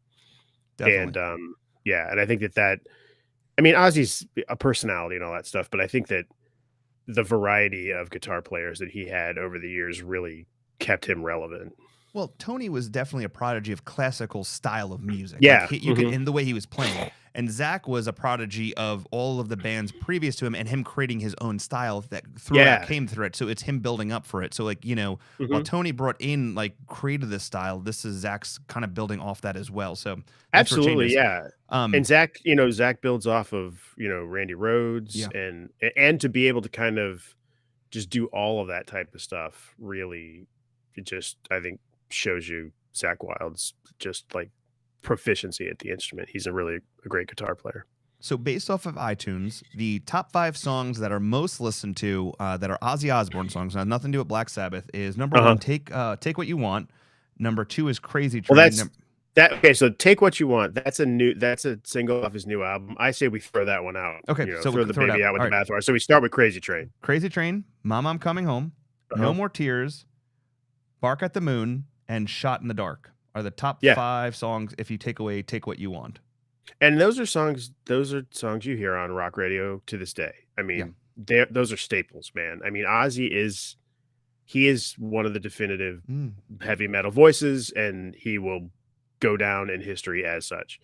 [SPEAKER 1] Definitely.
[SPEAKER 2] And yeah, and I think that I mean, Ozzy's a personality and all that stuff, but I think that the variety of guitar players that he had over the years really kept him relevant.
[SPEAKER 1] Well, Tony was definitely a prodigy of classical style of music. Like
[SPEAKER 2] Yeah.
[SPEAKER 1] you could in the way he was playing. And Zach was a prodigy of all of the bands previous to him and him creating his own style that throughout
[SPEAKER 2] Yeah.
[SPEAKER 1] came through it. So it's him building up for it. So like, while
[SPEAKER 2] Mhm.
[SPEAKER 1] Tony brought in like created this style, this is Zach's kind of building off that as well. So that's where it
[SPEAKER 2] Absolutely,
[SPEAKER 1] changes.
[SPEAKER 2] yeah. And Zach builds off of, Randy Rhoads,
[SPEAKER 1] Yeah.
[SPEAKER 2] and to be able to kind of just do all of that type of stuff really, it just, I think, shows you Zach Wylde's just like proficiency at the instrument. He's a really a great guitar player.
[SPEAKER 1] So based off of iTunes, the top 5 songs that are most listened to that are Ozzy Osbourne songs, now nothing to do with Black Sabbath, is number 1, Take What You Want. Number 2 is Crazy Train.
[SPEAKER 2] Well, that okay. So Take What You Want. That's a single off his new album. I say we throw that one out.
[SPEAKER 1] Okay,
[SPEAKER 2] you know,
[SPEAKER 1] so
[SPEAKER 2] throw the baby out with the bathwater. So we start with Crazy Train.
[SPEAKER 1] Crazy Train, Mama I'm Coming Home, No More Tears, Bark at the Moon, and Shot in the Dark are the top 5 songs if you take What You Want.
[SPEAKER 2] And those are songs you hear on rock radio to this day. I mean, those are staples, man. I mean, Ozzy is one of the definitive heavy metal voices, and he will go down in history as such.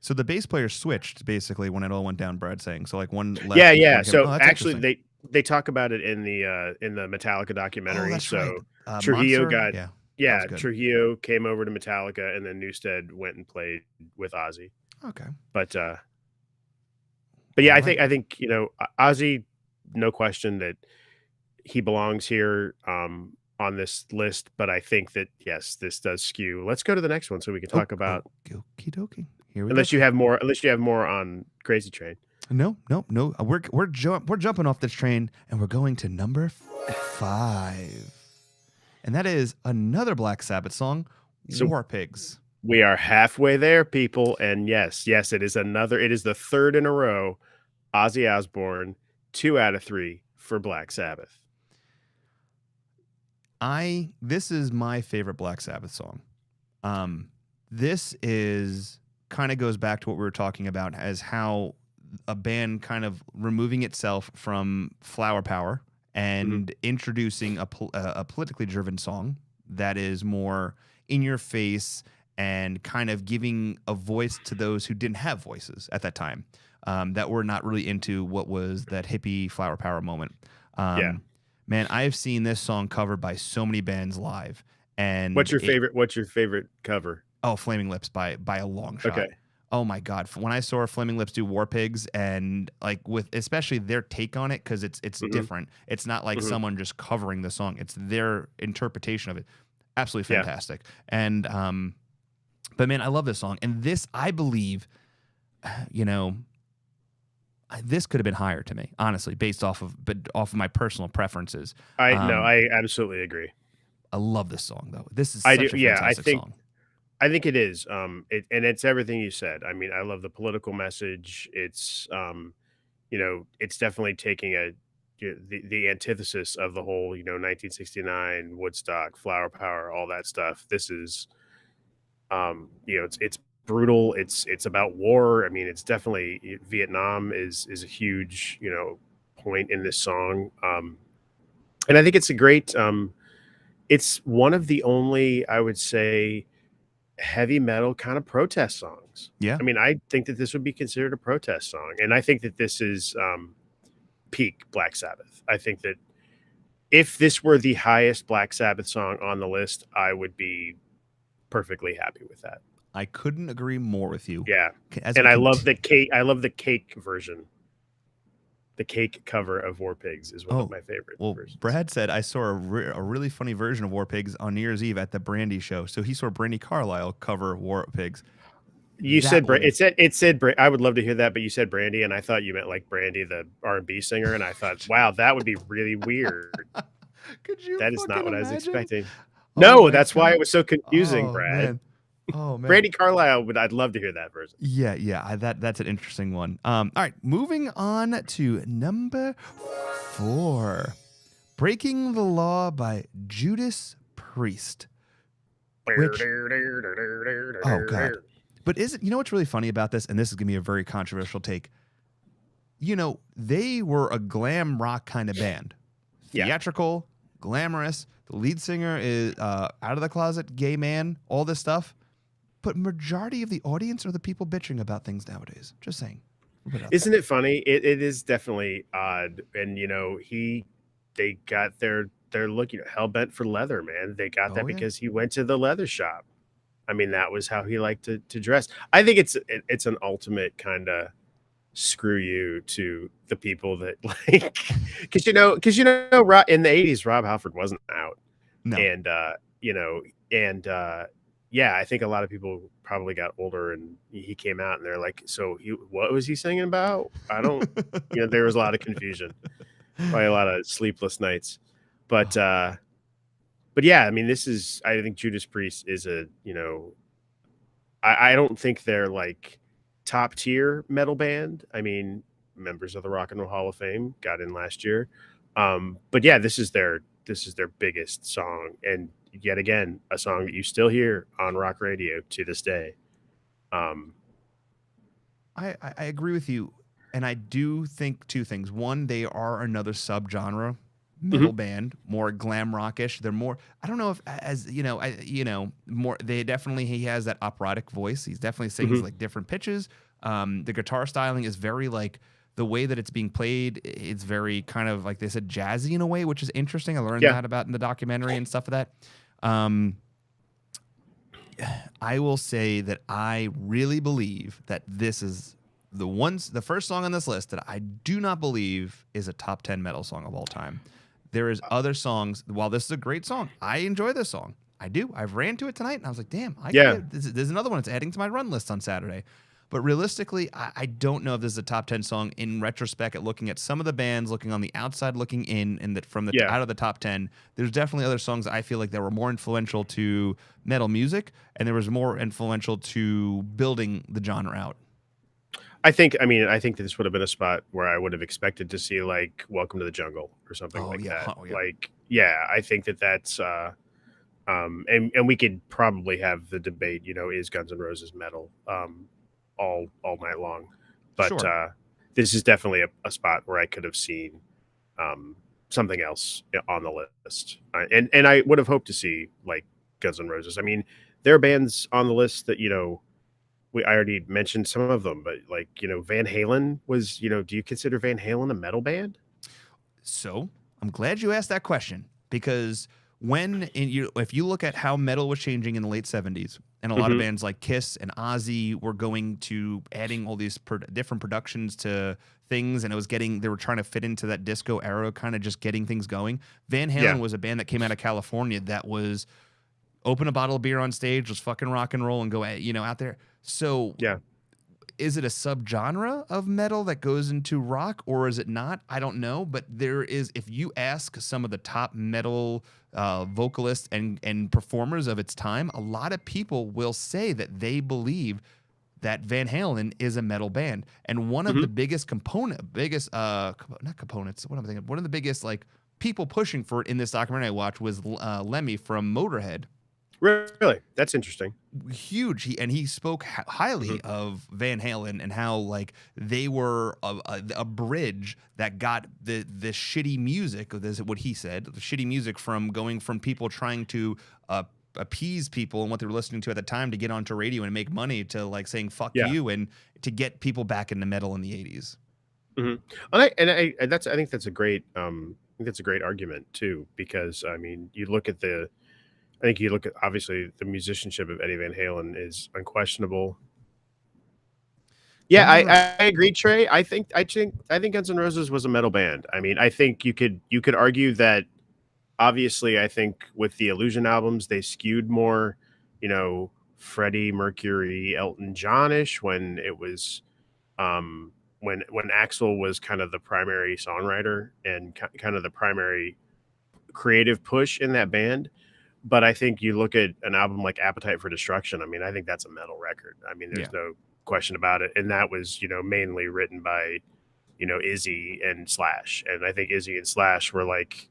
[SPEAKER 1] So the bass player switched basically when it all went down, Brad saying. So like one left.
[SPEAKER 2] Yeah. So actually they talk about it in the Metallica documentary.
[SPEAKER 1] That's
[SPEAKER 2] so
[SPEAKER 1] right.
[SPEAKER 2] Trujillo
[SPEAKER 1] Monster?
[SPEAKER 2] Trujillo came over to Metallica, and then Newsted went and played with Ozzy.
[SPEAKER 1] Okay.
[SPEAKER 2] But yeah, I think Ozzy, no question that he belongs here on this list, but I think that yes, this does skew. Let's go to the next one so we can talk about
[SPEAKER 1] okie dokie. Here we
[SPEAKER 2] unless you have more on Crazy Train.
[SPEAKER 1] No. We're jumping off this train and we're going to number 5. And that is another Black Sabbath song, War Pigs.
[SPEAKER 2] We are halfway there, people, and yes, it is the third in a row. Ozzy Osbourne, 2 out of 3 for Black Sabbath.
[SPEAKER 1] This is my favorite Black Sabbath song. This is kind of goes back to what we were talking about as how a band kind of removing itself from flower power and introducing a politically driven song that is more in your face and kind of giving a voice to those who didn't have voices at that time, that were not really into what was that hippie flower power moment. Man, I have seen this song covered by so many bands live. And
[SPEAKER 2] what's your favorite cover?
[SPEAKER 1] Oh, Flaming Lips by a long shot. Okay. Oh my God! When I saw Flaming Lips do War Pigs, and like with especially their take on it, because it's different. It's not like someone just covering the song; it's their interpretation of it. Absolutely fantastic. And but man, I love this song, and this I believe, this could have been higher to me, honestly, based off of my personal preferences.
[SPEAKER 2] I absolutely agree.
[SPEAKER 1] I love this song though. This is such a fantastic song.
[SPEAKER 2] I think it is. And it's everything you said. I mean, I love the political message. It's it's definitely taking the antithesis of the whole 1969 Woodstock, flower power, all that stuff. This is it's brutal. It's about war. I mean, it's definitely Vietnam is a huge point in this song. And I think it's a great. It's one of the only, I would say, heavy metal kind of protest songs.
[SPEAKER 1] Yeah.
[SPEAKER 2] I mean, I think that this would be considered a protest song. And I think that this is peak Black Sabbath. I think that if this were the highest Black Sabbath song on the list, I would be perfectly happy with that.
[SPEAKER 1] I couldn't agree more with you.
[SPEAKER 2] Yeah. And I love the Cake version. The Cake cover of War Pigs is one of my favorite versions.
[SPEAKER 1] Brad said, I saw a really funny version of War Pigs on New Year's Eve at the Brandy show. So he saw Brandy Carlisle cover War Pigs.
[SPEAKER 2] You said it said I would love to hear that, but you said Brandy, and I thought you meant like Brandy, the R&B singer, and I thought, wow, that would be really weird.
[SPEAKER 1] Could you?
[SPEAKER 2] That is not what I was expecting.
[SPEAKER 1] Oh,
[SPEAKER 2] no, that's why it was so confusing, Brad.
[SPEAKER 1] Man. Oh man,
[SPEAKER 2] Brandy Carlisle, I'd love to hear that version.
[SPEAKER 1] Yeah, that's an interesting one. All right, moving on to number 4, "Breaking the Law" by Judas Priest. Which, oh God, but what's really funny about this, and this is gonna be a very controversial take. They were a glam rock kind of band, theatrical, glamorous. The lead singer is out of the closet, gay man, all this stuff. But majority of the audience are the people bitching about things nowadays. Just saying.
[SPEAKER 2] Isn't it funny? It is definitely odd. And they got their look, hell bent for leather, man. They got that because he went to the leather shop. I mean, that was how he liked to dress. I think it's an ultimate kind of screw you to the people that like, because in the 80s, Rob Halford wasn't out.
[SPEAKER 1] No.
[SPEAKER 2] And yeah, I think a lot of people probably got older and he came out and they're like, so what was he singing about? I don't, there was a lot of confusion, probably a lot of sleepless nights, but yeah, I mean, I think Judas Priest is I don't think they're like top tier metal band. I mean, members of the Rock and Roll Hall of Fame got in last year. But yeah, this is their biggest song. And yet again, a song that you still hear on rock radio to this day.
[SPEAKER 1] I agree with you. And I do think two things. One, they are another subgenre metal band, more glam rockish. They're more, I don't know if as more, he has that operatic voice. He's definitely sings like different pitches. The guitar styling is very like the way that it's being played. It's very kind of like they said jazzy in a way, which is interesting. I learned that about in the documentary and stuff of that. I will say that I really believe that this is the first song on this list that I do not believe is a top 10 metal song of all time. There is other songs. While this is a great song, I enjoy this song. I do. I've ran to it tonight, and I was like, damn, there's another one that's adding to my run list on Saturday. But realistically, I don't know if this is a top 10 song in retrospect at looking at some of the bands, looking on the outside, looking in, and that from the out of the top 10, there's definitely other songs that I feel like that were more influential to metal music, and there was more influential to building the genre out.
[SPEAKER 2] I think this would have been a spot where I would have expected to see like Welcome to the Jungle or something that. Oh, yeah. Like, I think that's and we could probably have the debate, is Guns N' Roses metal all night long. But this is definitely a spot where I could have seen something else on the list. And I would have hoped to see like Guns N' Roses. I mean, there are bands on the list that, I already mentioned some of them, but like, Van Halen was, do you consider Van Halen a metal band?
[SPEAKER 1] So I'm glad you asked that question, because if you look at how metal was changing in the late 70s, and a lot of bands like Kiss and Aussie were going to adding all these different productions to things, and they were trying to fit into that disco era, kind of just getting things going. Van Halen was a band that came out of California that was open a bottle of beer on stage, was fucking rock and roll and go, out there. So is it a subgenre of metal that goes into rock, or is it not? I don't know. But there is, if you ask some of the top metal vocalists and performers of its time, a lot of people will say that they believe that Van Halen is a metal band. And one of the biggest not components, what am I thinking? One of the biggest like people pushing for it in this documentary I watched was Lemmy from Motorhead.
[SPEAKER 2] Really? That's interesting.
[SPEAKER 1] Huge. He spoke highly of Van Halen and how like they were a bridge that got the shitty music, what he said, the shitty music from going from people trying to appease people and what they were listening to at the time to get onto radio and make money, to like saying fuck you, and to get people back into metal in the 80s.
[SPEAKER 2] I think that's a great argument too, because I mean, you look at obviously the musicianship of Eddie Van Halen is unquestionable. Yeah, I agree, Trey. I think Guns N' Roses was a metal band. I mean, I think you could argue that obviously I think with the Illusion albums they skewed more, Freddie Mercury, Elton John-ish, when it was when Axl was kind of the primary songwriter and kind of the primary creative push in that band. But I think you look at an album like Appetite for Destruction. I mean, I think that's a metal record. I mean, there's no question about it. And that was, mainly written by, Izzy and Slash. And I think Izzy and Slash were like,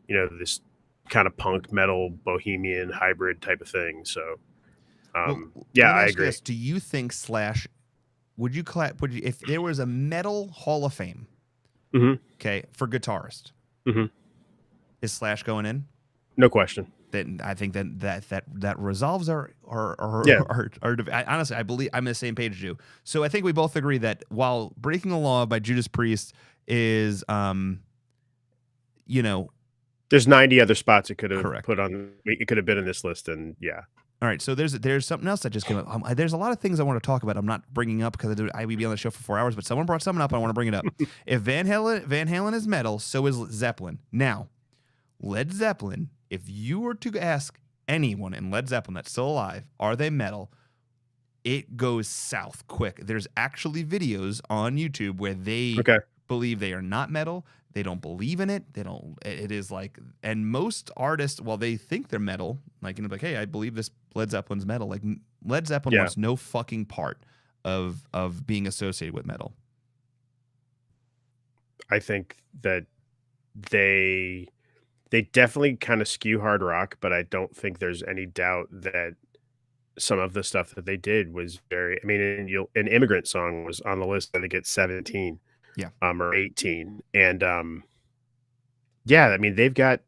[SPEAKER 2] this kind of punk metal bohemian hybrid type of thing. So, I agree.
[SPEAKER 1] Do you think Slash, if there was a metal Hall of Fame, okay, for guitarist, is Slash going in?
[SPEAKER 2] No question.
[SPEAKER 1] Then I think that resolves our honestly, I believe I'm on the same page as you. So I think we both agree that while Breaking the Law by Judas Priest is,
[SPEAKER 2] there's 90 other spots it could have put on. It could have been in this list, and
[SPEAKER 1] All right, so there's something else that just came up. There's a lot of things I want to talk about. I'm not bringing up because I would be on the show for 4 hours, but someone brought something up. I want to bring it up. If Van Halen is metal, so is Zeppelin. Now, Led Zeppelin. If you were to ask anyone in Led Zeppelin that's still alive, are they metal? It goes south quick. There's actually videos on YouTube where they believe they are not metal. They don't believe in it. They don't. It is like, and most artists, while they think they're metal, like, like, hey, I believe this Led Zeppelin's metal. Like, Led Zeppelin wants no fucking part of being associated with metal.
[SPEAKER 2] I think that they definitely kind of skew hard rock, but I don't think there's any doubt that some of the stuff that they did was very. I mean, an Immigrant Song was on the list. I think it's 17, or 18, and yeah, I mean, they've got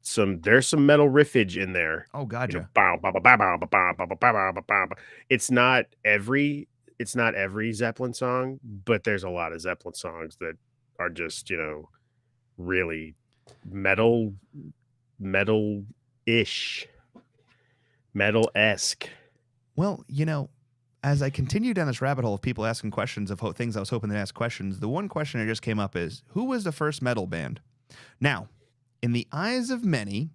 [SPEAKER 2] there's some metal riffage in there.
[SPEAKER 1] Oh, gotcha.
[SPEAKER 2] It's not every Zeppelin song, but there's a lot of Zeppelin songs that are just, really metal-ish, metal-esque.
[SPEAKER 1] Well, as I continue down this rabbit hole of people asking questions of things I was hoping to ask questions, the one question that just came up is, who was the first metal band? Now, in the eyes of many,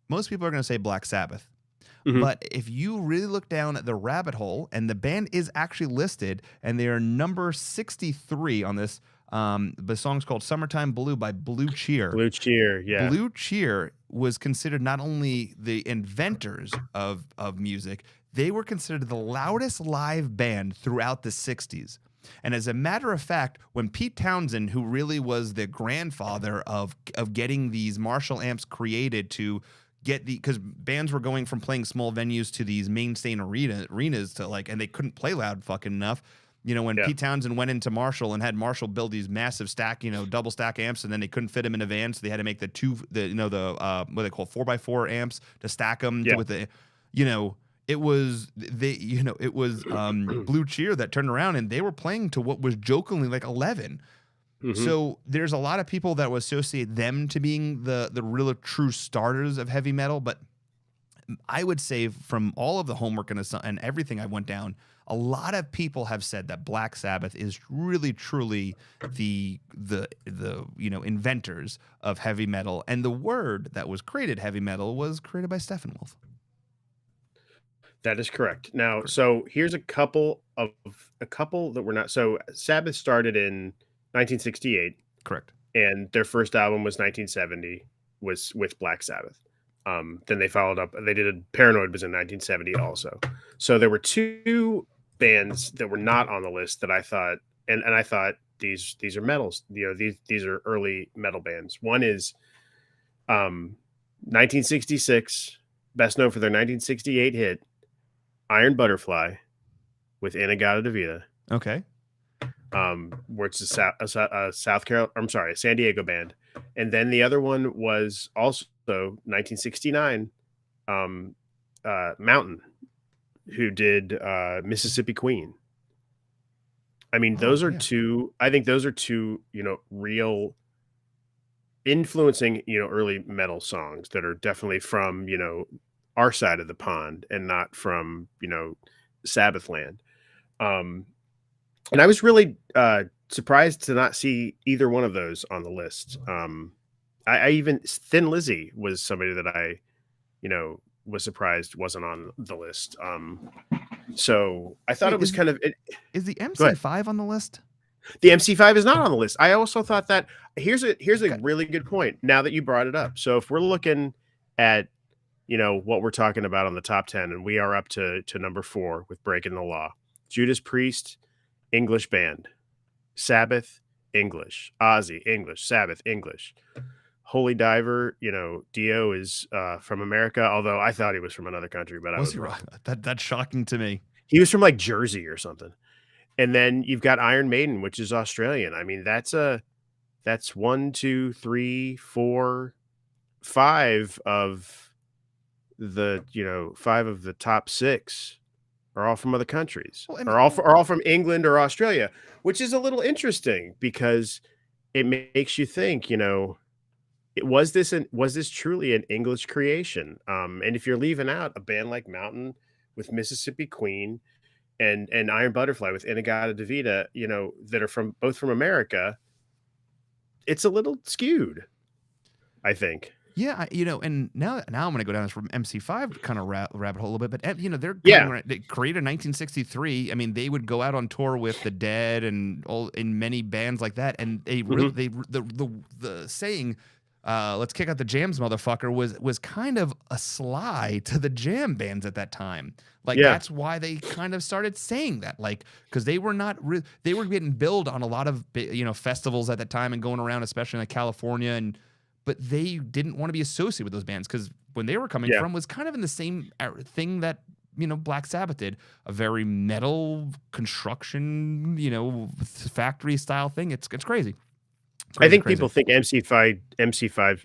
[SPEAKER 1] most people are going to say Black Sabbath. Mm-hmm. But if you really look down at the rabbit hole, and the band is actually listed, and they are number 63 on this, the song's called Summertime Blue by Blue Cheer.
[SPEAKER 2] Blue Cheer, yeah.
[SPEAKER 1] Blue Cheer was considered not only the inventors of music, they were considered the loudest live band throughout the 60s. And as a matter of fact, when Pete Townsend, who really was the grandfather of getting these Marshall amps created to get because bands were going from playing small venues to these mainstay arenas to and they couldn't play loud fucking enough. When Pete Townsend went into Marshall and had Marshall build these massive stack, double stack amps, and then they couldn't fit them in a van, so they had to make the what they call 4x4 amps to stack them with the, it was Blue Cheer that turned around and they were playing to what was jokingly like 11. Mm-hmm. So there's a lot of people that would associate them to being the real true starters of heavy metal, but I would say from all of the homework and everything I went down, a lot of people have said that Black Sabbath is really truly the inventors of heavy metal, and the word that was created, heavy metal, was created by Steppenwolf.
[SPEAKER 2] That is correct. Now, so here's a couple that were not. So Sabbath started in 1968.
[SPEAKER 1] Correct.
[SPEAKER 2] And their first album was 1970, was with Black Sabbath. Then they followed up. They did Paranoid was in 1970 also. So there were two bands that were not on the list that I thought, and I thought these are metals. These are early metal bands. One is 1966, best known for their 1968 hit, Iron Butterfly, with Inagata-Devita.
[SPEAKER 1] Okay.
[SPEAKER 2] Where it's a San Diego band. And then the other one was also 1969, Mountain, who did Mississippi Queen. I mean, those are two, I think those are two, real influencing, early metal songs that are definitely from, our side of the pond and not from, Sabbath land. And I was really surprised to not see either one of those on the list. I even Thin Lizzy was somebody that I, was surprised wasn't on the list. So I thought it was kind of.
[SPEAKER 1] Is the MC5 on the list?
[SPEAKER 2] The MC5 is not on the list. I also thought that here's a really good point. Now that you brought it up, so if we're looking at what we're talking about on the top 10, and we are up to number 4 with Breaking the Law, Judas Priest, English band, Sabbath, English, Aussie, English, Sabbath, English. Holy Diver, Dio is from America, although I thought he was from another country, but I was wrong.
[SPEAKER 1] That's shocking to me.
[SPEAKER 2] He was from like Jersey or something. And then you've got Iron Maiden, which is Australian. I mean, that's 1, 2, 3, 4, 5 of the 5 of the top 6 are all from other countries, are all from England or Australia, which is a little interesting because it makes you think, was this truly an English creation? And if you're leaving out a band like Mountain with Mississippi Queen and Iron Butterfly with Inagata-Devita, that are both from America, it's a little skewed, I think.
[SPEAKER 1] Yeah, and now I'm going to go down this from MC5 kind of rabbit hole a little bit, but they're
[SPEAKER 2] Yeah.
[SPEAKER 1] they created 1963. I mean, they would go out on tour with the Dead and all in many bands like that, and they really the saying, "Let's kick out the jams, motherfucker," was kind of a sly to the jam bands at that time. Like that's why they kind of started saying that, like because they were not they were getting billed on a lot of festivals at that time and going around, especially in like California but they didn't want to be associated with those bands because when they were coming from was kind of in the same thing that Black Sabbath did, a very metal construction, factory style thing. It's crazy.
[SPEAKER 2] I think people think MC5,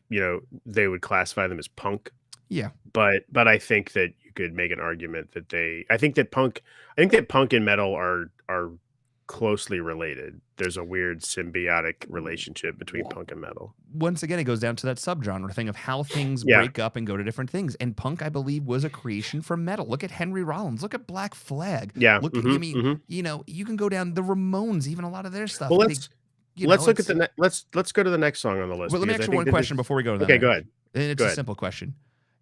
[SPEAKER 2] they would classify them as punk.
[SPEAKER 1] Yeah,
[SPEAKER 2] but I think that you could make an argument that I think that punk and metal are closely related. There's a weird symbiotic relationship between punk and metal.
[SPEAKER 1] Once again, it goes down to that subgenre thing of how things break up and go to different things. And punk, I believe, was a creation from metal. Look at Henry Rollins. Look at Black Flag.
[SPEAKER 2] Yeah.
[SPEAKER 1] Look at, you can go down the Ramones, even a lot of their stuff.
[SPEAKER 2] Well, let's look at let's go to the next song on the list.
[SPEAKER 1] Well, let me ask you one question before we go to that.
[SPEAKER 2] Okay, go ahead.
[SPEAKER 1] And it's a simple question.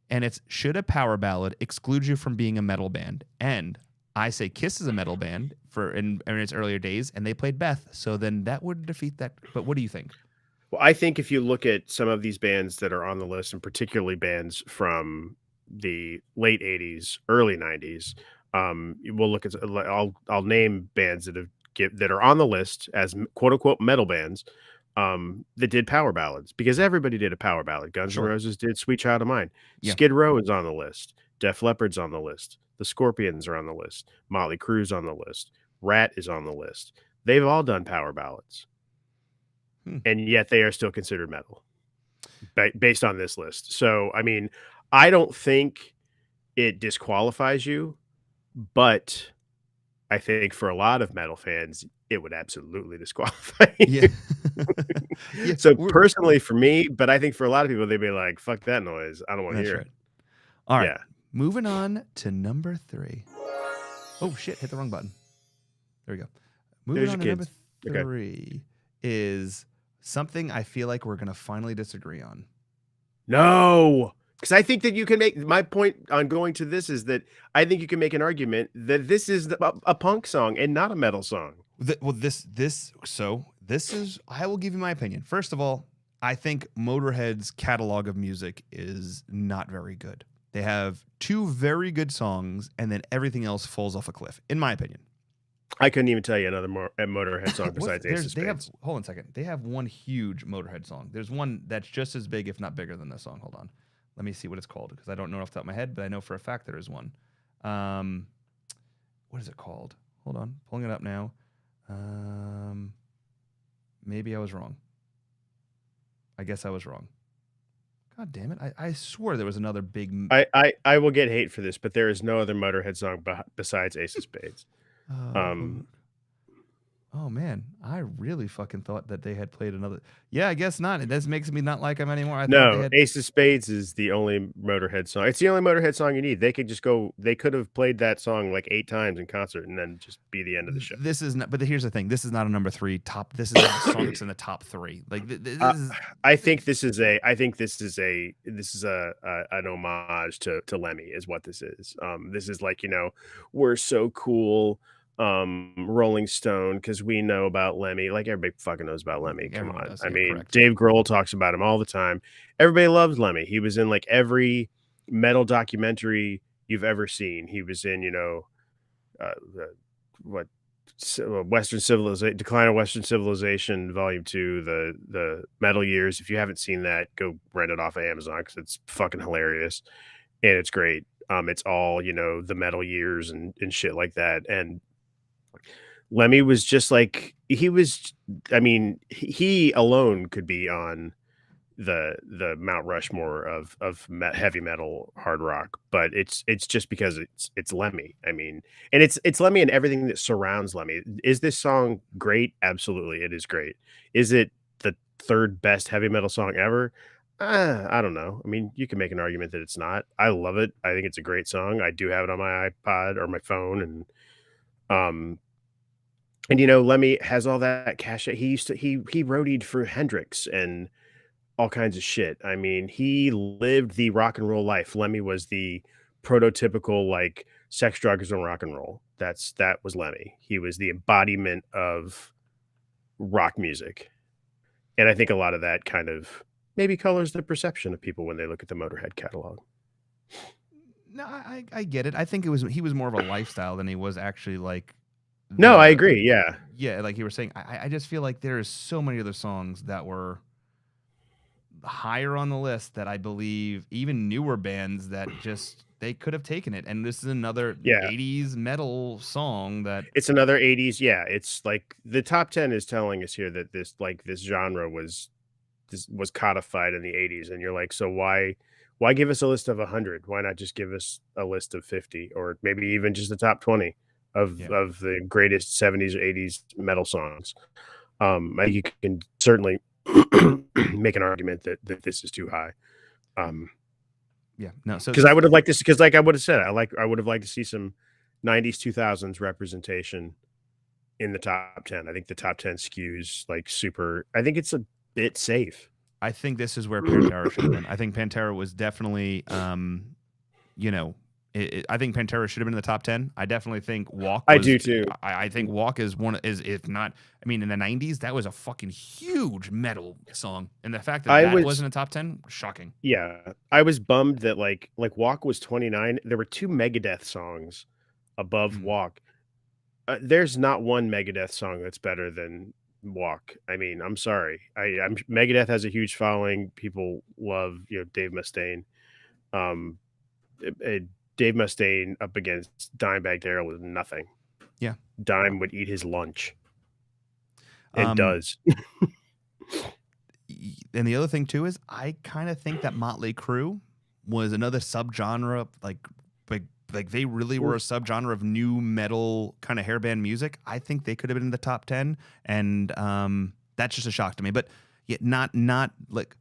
[SPEAKER 1] And it's, should a power ballad exclude you from being a metal band? And I say Kiss is a metal band in its earlier days, and they played Beth, so then that would defeat that. But what do you think?
[SPEAKER 2] Well, I think if you look at some of these bands that are on the list, and particularly bands from the late 80s, early 90s, we'll look at, I'll name bands that are on the list as quote unquote metal bands that did power ballads, because everybody did a power ballad. Guns N' Roses did Sweet Child of Mine. Yeah. Skid Row is on the list. Def Leppard's on the list. The Scorpions are on the list. Motley Crue's on the list. Rat is on the list. They've all done power ballads. And yet they are still considered metal based on this list. So, I mean, I don't think it disqualifies you, but I think for a lot of metal fans, it would absolutely disqualify you. Yeah. So personally for me, but I think for a lot of people, they'd be like, fuck that noise. I don't want to hear it.
[SPEAKER 1] All right. Yeah. Moving on to number 3. Oh, shit. Hit the wrong button. There we go. Moving on to number 3 is something I feel like we're going to finally disagree on.
[SPEAKER 2] No. Because I think that you can make, my point on going to this is that I think you can make an argument that this is a punk song and not a metal song.
[SPEAKER 1] This is, I will give you my opinion. First of all, I think Motorhead's catalog of music is not very good. They have 2 very good songs, and then everything else falls off a cliff, in my opinion.
[SPEAKER 2] I couldn't even tell you another Motorhead song besides Ace of Spades.
[SPEAKER 1] Hold on a second. They have one huge Motorhead song. There's one that's just as big, if not bigger than this song. Hold on. Let me see what it's called, because I don't know off the top of my head, but I know for a fact there is one. What is it called? Hold on. Pulling it up now. Maybe I was wrong. I guess I was wrong. God damn it. I swore there was another big...
[SPEAKER 2] I will get hate for this, but there is no other Motorhead song besides Ace of Spades.
[SPEAKER 1] Oh man, I really fucking thought that they had played another. Yeah, I guess not. It does makes me not like them anymore.
[SPEAKER 2] Ace of Spades is the only Motorhead song. It's the only Motorhead song you need. They could just go. They could have played that song like 8 times in concert and then just be the end of the show.
[SPEAKER 1] This is not. But here's the thing. This is not a number 3 top. This is not a song that's in the top 3. Like this is.
[SPEAKER 2] I think this is an homage to Lemmy is what this is. This is like, we're so cool. Rolling Stone, because we know about Lemmy. Like, everybody fucking knows about Lemmy. Come on. I mean, correct. Dave Grohl talks about him all the time. Everybody loves Lemmy. He was in like every metal documentary you've ever seen. He was in, Western Civilization, Decline of Western Civilization, Volume 2, the Metal Years. If you haven't seen that, go rent it off of Amazon, because it's fucking hilarious and it's great. It's all, the Metal Years and shit like that. And Lemmy was just like, he alone could be on the Mount Rushmore of heavy metal hard rock, but it's just because it's Lemmy. I mean, and it's Lemmy and everything that surrounds Lemmy. Is this song great? Absolutely, it is great. Is it the 3rd best heavy metal song ever? I don't know. I mean, you can make an argument that it's not. I love it. I think it's a great song. I do have it on my iPod or my phone, and Lemmy has all that cash. He roadied for Hendrix, and all kinds of shit. I mean, he lived the rock and roll life. Lemmy was the prototypical like sex, drugs, and rock and roll. That was Lemmy. He was the embodiment of rock music. And I think a lot of that kind of maybe colors the perception of people when they look at the Motorhead catalog.
[SPEAKER 1] No, I get it. I think he was more of a lifestyle than he was actually like.
[SPEAKER 2] No, I agree. Yeah.
[SPEAKER 1] Yeah, like you were saying, I just feel like there is so many other songs that were higher on the list that I believe even newer bands that just they could have taken it. And this is another 80s metal song that
[SPEAKER 2] it's another 80s. Yeah, it's like the top 10 is telling us here that this genre was codified in the 80s, and you're like, so why give us a list of 100? Why not just give us a list of 50 or maybe even just the top 20 of the greatest 70s or 80s metal songs? You can certainly make an argument that this is too high.
[SPEAKER 1] No, so
[SPEAKER 2] because I would have liked this, because like I would have said, I would have liked to see some 90s 2000s representation in the top 10. I think the top 10 skews like super. I think it's a bit safe.
[SPEAKER 1] I think this is where Pantera should have been. I think Pantera was definitely, you know, I think Pantera should have been in the top 10. I definitely think Walk.
[SPEAKER 2] I do too.
[SPEAKER 1] I think Walk is if not. I mean, in the 90s, that was a fucking huge metal song, and the fact that wasn't in the top 10, shocking.
[SPEAKER 2] Yeah, I was bummed that like Walk was 29. There were 2 Megadeth songs above Walk. There's not one Megadeth song that's better than Walk. I mean, I'm sorry. Megadeth has a huge following. People love, Dave Mustaine. Dave Mustaine up against Dimebag Darrell was nothing.
[SPEAKER 1] Yeah,
[SPEAKER 2] Dime would eat his lunch. It does.
[SPEAKER 1] And the other thing too is I kind of think that Motley Crue was another subgenre, like they really were a subgenre of new metal kind of hairband music. I think they could have been in the top 10, and that's just a shock to me. But yet not like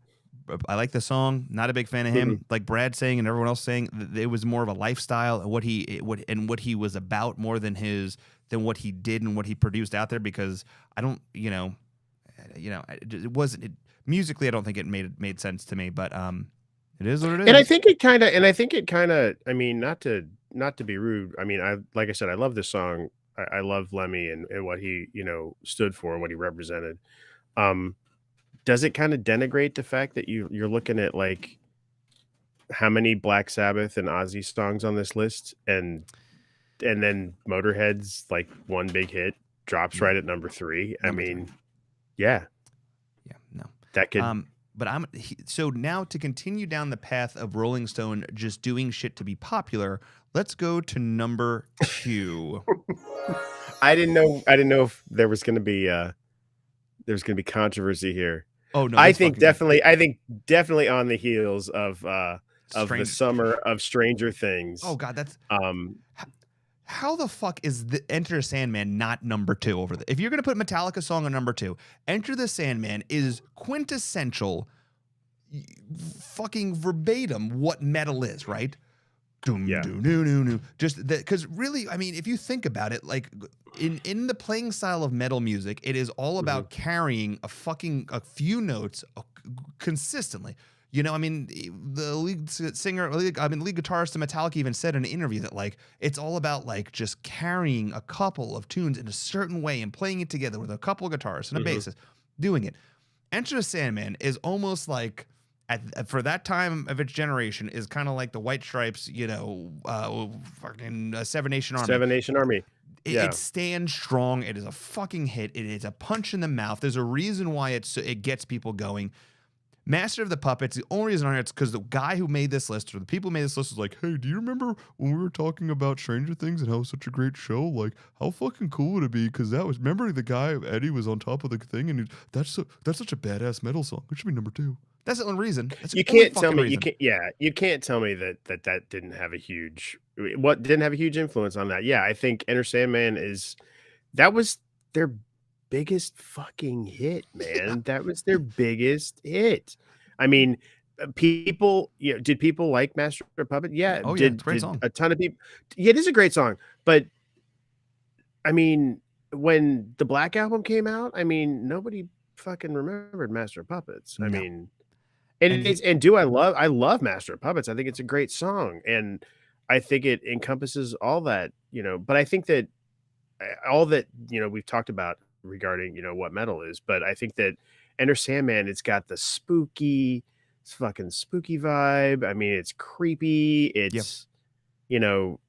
[SPEAKER 1] I like the song. Not a big fan of him. Like Brad saying and everyone else saying, it was more of a lifestyle and what he was about more than what he did and what he produced out there. Because I don't, it wasn't musically. I don't think it made sense to me. But it is what it is.
[SPEAKER 2] And I think it kind of. I mean, not to be rude. I mean, like I said, I love this song. I love Lemmy and what he stood for and what he represented. Does it kind of denigrate the fact that you're looking at like how many Black Sabbath and Aussie songs on this list, and then Motorhead's like one big hit drops right at number 3? I mean, yeah,
[SPEAKER 1] no,
[SPEAKER 2] that could.
[SPEAKER 1] But so now to continue down the path of Rolling Stone just doing shit to be popular, let's go to number 2.
[SPEAKER 2] I didn't know if there was going to be controversy here.
[SPEAKER 1] Oh no!
[SPEAKER 2] I think definitely on the heels of the summer of Stranger Things.
[SPEAKER 1] Oh God, that's how the fuck is the Enter the Sandman not number 2 over there? If you're gonna put Metallica song on number 2, Enter the Sandman is quintessential, fucking verbatim what metal is, right? Just because really, I mean, if you think about it, like in the playing style of metal music, it is all about carrying a few notes consistently. I mean, the lead guitarist of Metallica even said in an interview that like it's all about like just carrying a couple of tunes in a certain way and playing it together with a couple of guitarists and a bassist doing it. Enter the Sandman is almost like, for that time of its generation, is kind of like the White Stripes, fucking Seven Nation Army.
[SPEAKER 2] Seven Nation Army.
[SPEAKER 1] It stands strong. It is a fucking hit. It is a punch in the mouth. There's a reason why it gets people going. Master of the Puppets, the only reason it's because the guy who made this list, or the people who made this list, was like, hey, do you remember when we were talking about Stranger Things and how it was such a great show? Like, how fucking cool would it be? Because remember the guy, Eddie, was on top of the thing, and that's such a badass metal song. It should be number 2. That's the only reason.
[SPEAKER 2] You can't tell me that didn't have a huge influence on that. Yeah, I think Enter Sandman that was their biggest fucking hit, man. Yeah. That was their biggest hit. I mean, people, did people like Master of Puppet? Yeah.
[SPEAKER 1] Oh, yeah, it's a great song.
[SPEAKER 2] A ton of people. Yeah, it is a great song. But I mean, when the Black Album came out, I mean, nobody fucking remembered Master of Puppets. I mean, I love Master of Puppets. I think it's a great song, and I think it encompasses all that, but I think that all that, we've talked about regarding, what metal is, but I think that Enter Sandman, it's got the it's fucking spooky vibe. I mean, it's creepy. It's, you know,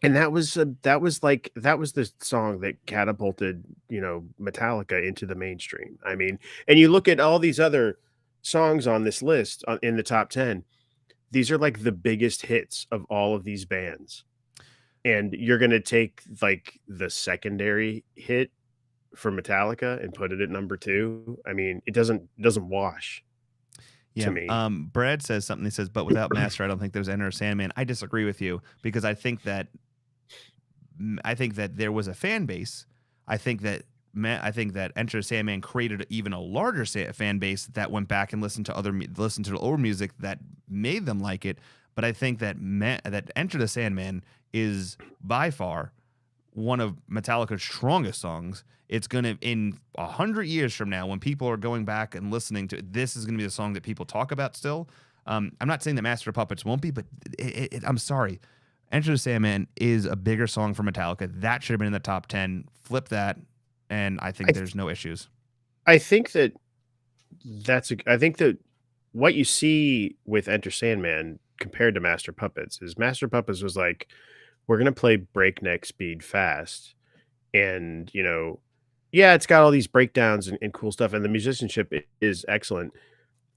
[SPEAKER 2] and that was the song that catapulted, Metallica into the mainstream. I mean, and you look at all these other songs on this list in the top 10, these are like the biggest hits of all of these bands. And you're going to take like the secondary hit for Metallica and put it at number 2. I mean, it doesn't wash to me.
[SPEAKER 1] Brad says something. He says, but without Master, I don't think there's Enter Sandman. I disagree with you because I think that there was a fan base. I think that Enter Sandman created even a larger fan base that went back and listened to old music that made them like it. But I think that that Enter the Sandman is by far one of Metallica's strongest songs. It's gonna, in 100 years from now, when people are going back and listening to it, this is gonna be the song that people talk about still. I'm not saying that Master of Puppets won't be, but I'm sorry. Enter the Sandman is a bigger song for Metallica. That should have been in the top 10. Flip that, and I think there's no issues.
[SPEAKER 2] I think that what you see with Enter Sandman compared to Master Puppets is Master Puppets was like, we're going to play breakneck speed fast. And, it's got all these breakdowns and cool stuff. And the musicianship is excellent.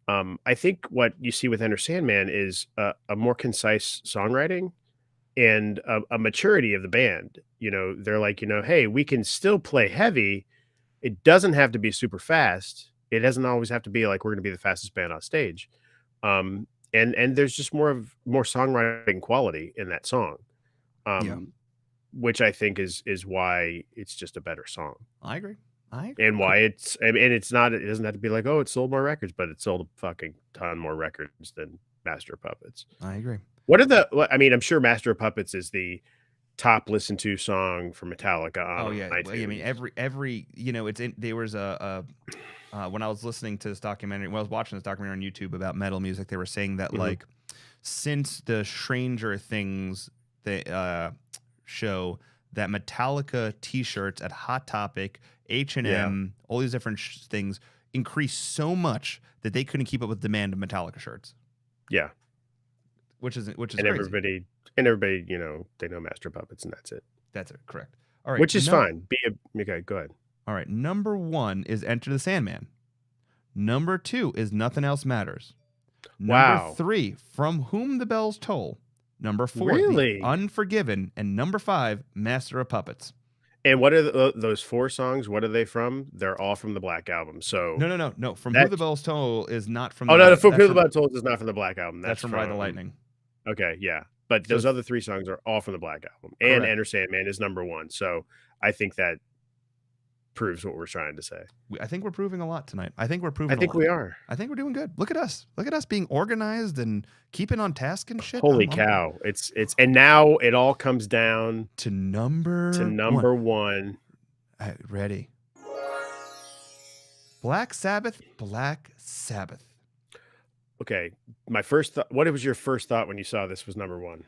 [SPEAKER 2] I think what you see with Enter Sandman is a more concise songwriting and a maturity of the band. They're like, hey, we can still play heavy. It doesn't have to be super fast. It doesn't always have to be like, we're going to be the fastest band on stage. And there's just more songwriting quality in that song. Which I think is why it's just a better song.
[SPEAKER 1] I agree.
[SPEAKER 2] And why it doesn't have to be like, oh, it sold more records, but it sold a fucking ton more records than Master of Puppets.
[SPEAKER 1] I agree.
[SPEAKER 2] I'm sure Master of Puppets is the top listened to song for Metallica on iTunes.
[SPEAKER 1] Well, I mean, every there was when I was listening to this documentary, when I was watching this documentary on YouTube about metal music, they were saying that like since the Stranger Things show, that Metallica t-shirts at Hot Topic, H&M, all these different things increased so much that they couldn't keep up with demand of Metallica shirts.
[SPEAKER 2] Yeah.
[SPEAKER 1] Which is crazy.
[SPEAKER 2] Everybody, they know Master Puppets, and that's it.
[SPEAKER 1] That's it. Correct. All right.
[SPEAKER 2] Which is fine. Okay, go ahead.
[SPEAKER 1] All right. Number 1 is Enter the Sandman. Number 2 is Nothing Else Matters. Number 3, From Whom the Bells Toll. Number 4, The Unforgiven. And number 5, Master of Puppets.
[SPEAKER 2] And what are those 4 songs? What are they from? They're all from the Black Album. So
[SPEAKER 1] no. From Who the Bells Toll is not from.
[SPEAKER 2] From Who the Bells Toll is not from the Black Album.
[SPEAKER 1] That's from Ride the Lightning.
[SPEAKER 2] Okay, yeah, but those other 3 songs are all from the Black Album. Correct. And Enter Sandman is number 1. So I think that proves what we're trying to say.
[SPEAKER 1] I think we're proving a lot tonight. I think we
[SPEAKER 2] are.
[SPEAKER 1] I think we're doing good. Look at us being organized and keeping on task and shit.
[SPEAKER 2] Holy cow! It's and now it all comes down
[SPEAKER 1] to number
[SPEAKER 2] 1.
[SPEAKER 1] Ready? Black Sabbath.
[SPEAKER 2] Okay, my first thought. What was your first thought when you saw this was number 1?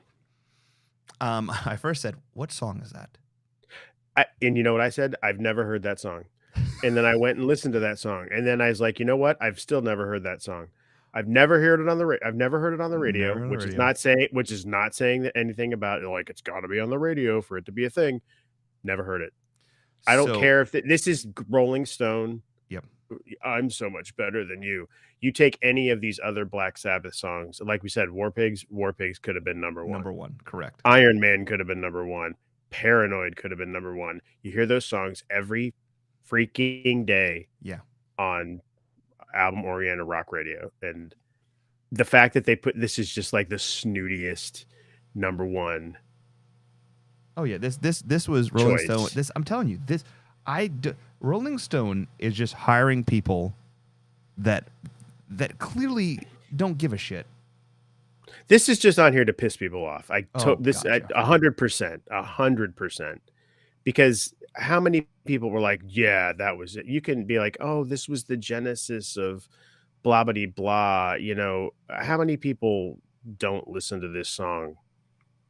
[SPEAKER 1] I first said, "What song is that?"
[SPEAKER 2] And you know what I said? I've never heard that song. And then I went and listened to that song. And then I was like, you know what? I've still never heard that song. I've never heard it on the radio, which is not saying that anything about it, like it's got to be on the radio for it to be a thing. Never heard it. I don't care if this is Rolling Stone.
[SPEAKER 1] Yep.
[SPEAKER 2] I'm so much better than you. You take any of these other Black Sabbath songs, like we said, War Pigs could have been number 1.
[SPEAKER 1] Number 1, correct.
[SPEAKER 2] Iron Man could have been number 1. Paranoid could have been number 1. You hear those songs every freaking day on album-oriented rock radio. And the fact that they put this is just like the snootiest number 1.
[SPEAKER 1] Oh yeah, this was Rolling Stone. I'm telling you, Rolling Stone is just hiring people that clearly don't give a shit.
[SPEAKER 2] This is just on here to piss people off. 100%, because how many people were like, yeah, that was it. You can be like, oh, this was the genesis of blah blah blah. How many people don't listen to this song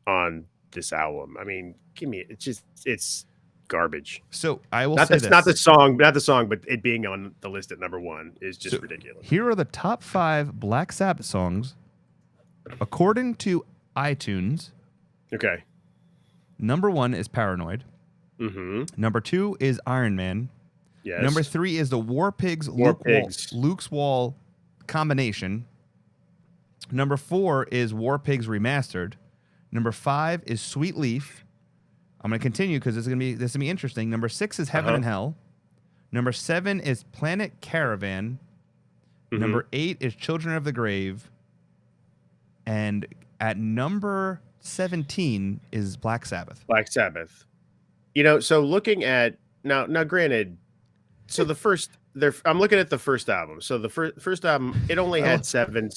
[SPEAKER 2] on this album? I mean, it's garbage.
[SPEAKER 1] So I will
[SPEAKER 2] Not
[SPEAKER 1] say
[SPEAKER 2] that's not
[SPEAKER 1] this.
[SPEAKER 2] the song, but it being on the list at number 1 is just
[SPEAKER 1] So
[SPEAKER 2] ridiculous.
[SPEAKER 1] here are the top 5 Black Sabbath songs according to iTunes.
[SPEAKER 2] Okay.
[SPEAKER 1] Number 1 is Paranoid.
[SPEAKER 2] Mm-hmm.
[SPEAKER 1] Number 2 is Iron Man.
[SPEAKER 2] Yes.
[SPEAKER 1] Number 3 is the War Pigs Luke's Wall combination. Number 4 is War Pigs Remastered. Number 5 is Sweet Leaf. I'm going to continue because this is going to be interesting. Number 6 is Heaven and Hell. Number 7 is Planet Caravan. Mm-hmm. Number 8 is Children of the Grave. And at number 17 is Black Sabbath.
[SPEAKER 2] Black Sabbath. So looking at now granted, so I'm looking at the first album. So the first album, it only had 7.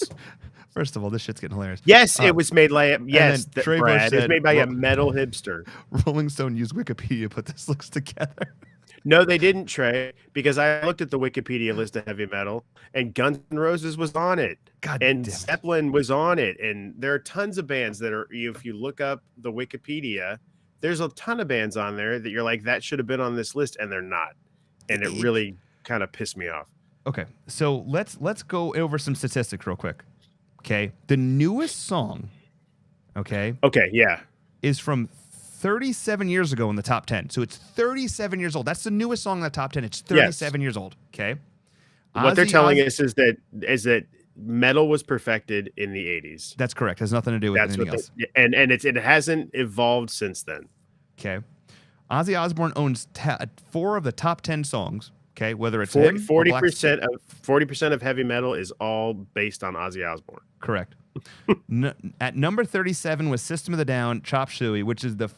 [SPEAKER 1] First of all, this shit's getting hilarious.
[SPEAKER 2] Yes, it was made like Brad. It's made by a metal hipster.
[SPEAKER 1] Rolling Stone used Wikipedia to put this list together.
[SPEAKER 2] No, they didn't, Trey, because I looked at the Wikipedia list of heavy metal, and Guns N' Roses was on it, and Zeppelin was on it, and there are tons of bands that are. If you look up the Wikipedia, there's a ton of bands on there that you're like, that should have been on this list, and they're not, and it really kind of pissed me off.
[SPEAKER 1] Okay, so let's go over some statistics real quick. Okay, the newest song, is from 37 years ago in the top 10. So it's 37 years old. That's the newest song in the top 10. It's 37 years old. Okay.
[SPEAKER 2] What they're telling us is that metal was perfected in the 80s.
[SPEAKER 1] That's correct. It has nothing to do with anything else.
[SPEAKER 2] And it hasn't evolved since then.
[SPEAKER 1] Okay. Ozzy Osbourne owns 4 of the top 10 songs. Okay, whether it's
[SPEAKER 2] 40% of heavy metal is all based on Ozzy Osbourne.
[SPEAKER 1] Correct. At number 37 was System of the Down, Chop Suey, which is the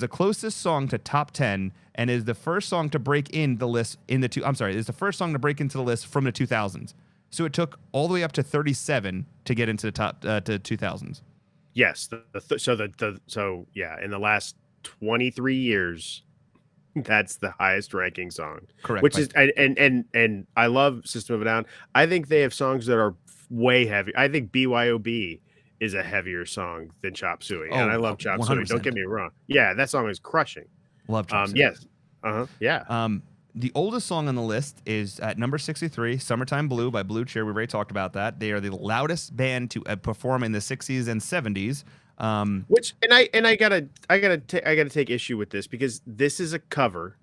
[SPEAKER 1] closest song to top 10 and is the first song to break in the list is the first song to break into the list from the 2000s. So it took all the way up to 37 to get into the top to 2000s.
[SPEAKER 2] Yes. So in the last 23 years, that's the highest ranking song.
[SPEAKER 1] Correct.
[SPEAKER 2] Which is and I love System of a Down. I think they have songs that are way heavy. I think BYOB is a heavier song than Chop Suey. And I love Chop 100%. Suey. Don't get me wrong. Yeah, that song is crushing.
[SPEAKER 1] Love Chop Suey.
[SPEAKER 2] Yes. Yeah.
[SPEAKER 1] The oldest song on the list is at number 63, Summertime Blue by Blue Cheer. We already talked about that. They are the loudest band to perform in the 60s and 70s.
[SPEAKER 2] I gotta take issue with this because this is a cover.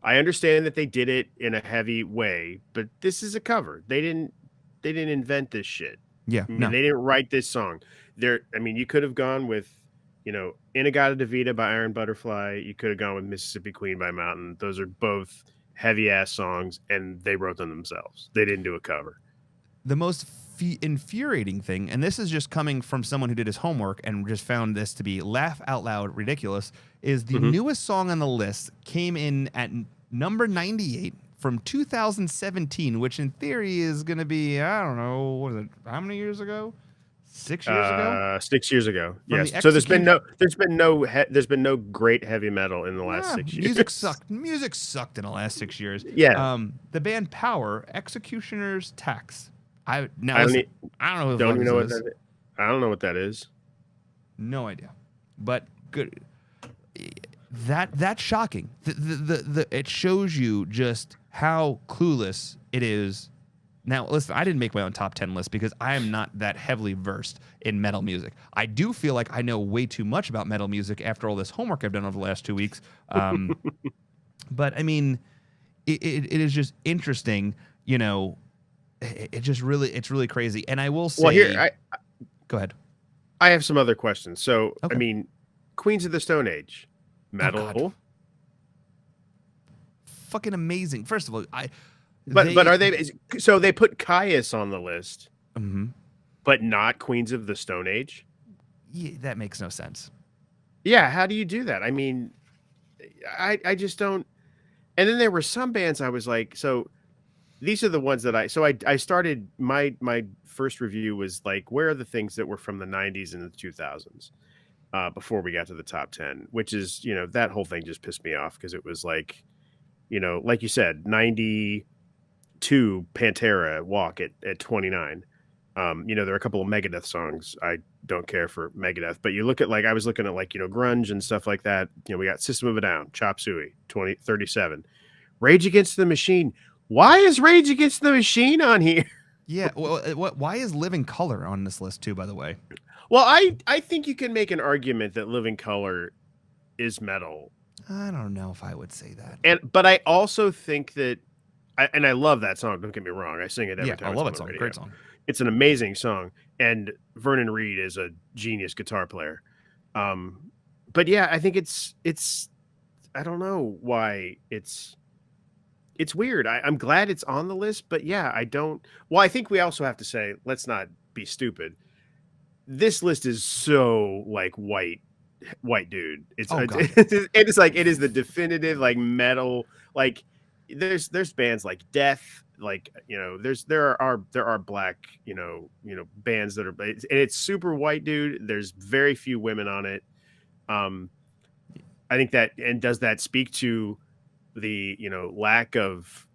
[SPEAKER 2] I understand that they did it in a heavy way, but this is a cover. They didn't invent this shit.
[SPEAKER 1] Yeah,
[SPEAKER 2] they didn't write this song. You could have gone with, Inagata Devita by Iron Butterfly. You could have gone with Mississippi Queen by Mountain. Those are both heavy ass songs, and they wrote them themselves. They didn't do a cover.
[SPEAKER 1] The most infuriating thing, and this is just coming from someone who did his homework and just found this to be laugh out loud ridiculous, is the newest song on the list came in at number 98 from 2017, which in theory is going to be, I don't know, what is it? How many years ago? 6 years ago?
[SPEAKER 2] 6 years ago. Yes. So there's been no great heavy metal in the last 6 years.
[SPEAKER 1] Music sucked in the last 6 years.
[SPEAKER 2] Yeah.
[SPEAKER 1] The band Power, Executioner's Tax. I don't know.
[SPEAKER 2] I don't know what that is.
[SPEAKER 1] No idea. But good. That's shocking. It shows you just how clueless it is. Now, listen, I didn't make my own top 10 list because I am not that heavily versed in metal music. I do feel like I know way too much about metal music after all this homework I've done over the last 2 weeks. But I mean, it is just interesting, it's really crazy. And I will say,
[SPEAKER 2] well, here,
[SPEAKER 1] go ahead.
[SPEAKER 2] I have some other questions. So, okay. Queens of the Stone Age, metal,
[SPEAKER 1] fucking amazing. First of all,
[SPEAKER 2] but are they? So they put Caius on the list, but not Queens of the Stone Age.
[SPEAKER 1] Yeah, that makes no sense.
[SPEAKER 2] Yeah, how do you do that? I just don't. And then there were some bands I was like, so. These are the ones that I started my first review was like, where are the things that were from the 90s and the 2000s before we got to the top 10, which is, that whole thing just pissed me off because it was like, like you said, 92 to Pantera Walk at 29. There are a couple of Megadeth songs. I don't care for Megadeth, but you look at I was looking at grunge and stuff like that. We got System of a Down, Chop Suey, 37. Rage Against the Machine. Why is Rage Against the Machine on here?
[SPEAKER 1] Yeah. Well, why is Living Colour on this list too, by the way?
[SPEAKER 2] Well, I think you can make an argument that Living Colour is metal.
[SPEAKER 1] I don't know if I would say that.
[SPEAKER 2] But I also think that, I love that song. Don't get me wrong. I sing it every time.
[SPEAKER 1] I love that song. Great song.
[SPEAKER 2] It's an amazing song, and Vernon Reid is a genius guitar player. But yeah, I think it's I don't know why it's weird. I'm glad it's on the list, but yeah, I don't. Well, I think we also have to say, let's not be stupid. This list is so white dude. It's it is the definitive definitive there's bands like Death, there are black bands that are, and it's super white dude. There's very few women on it. I think that, and does that speak to the lack of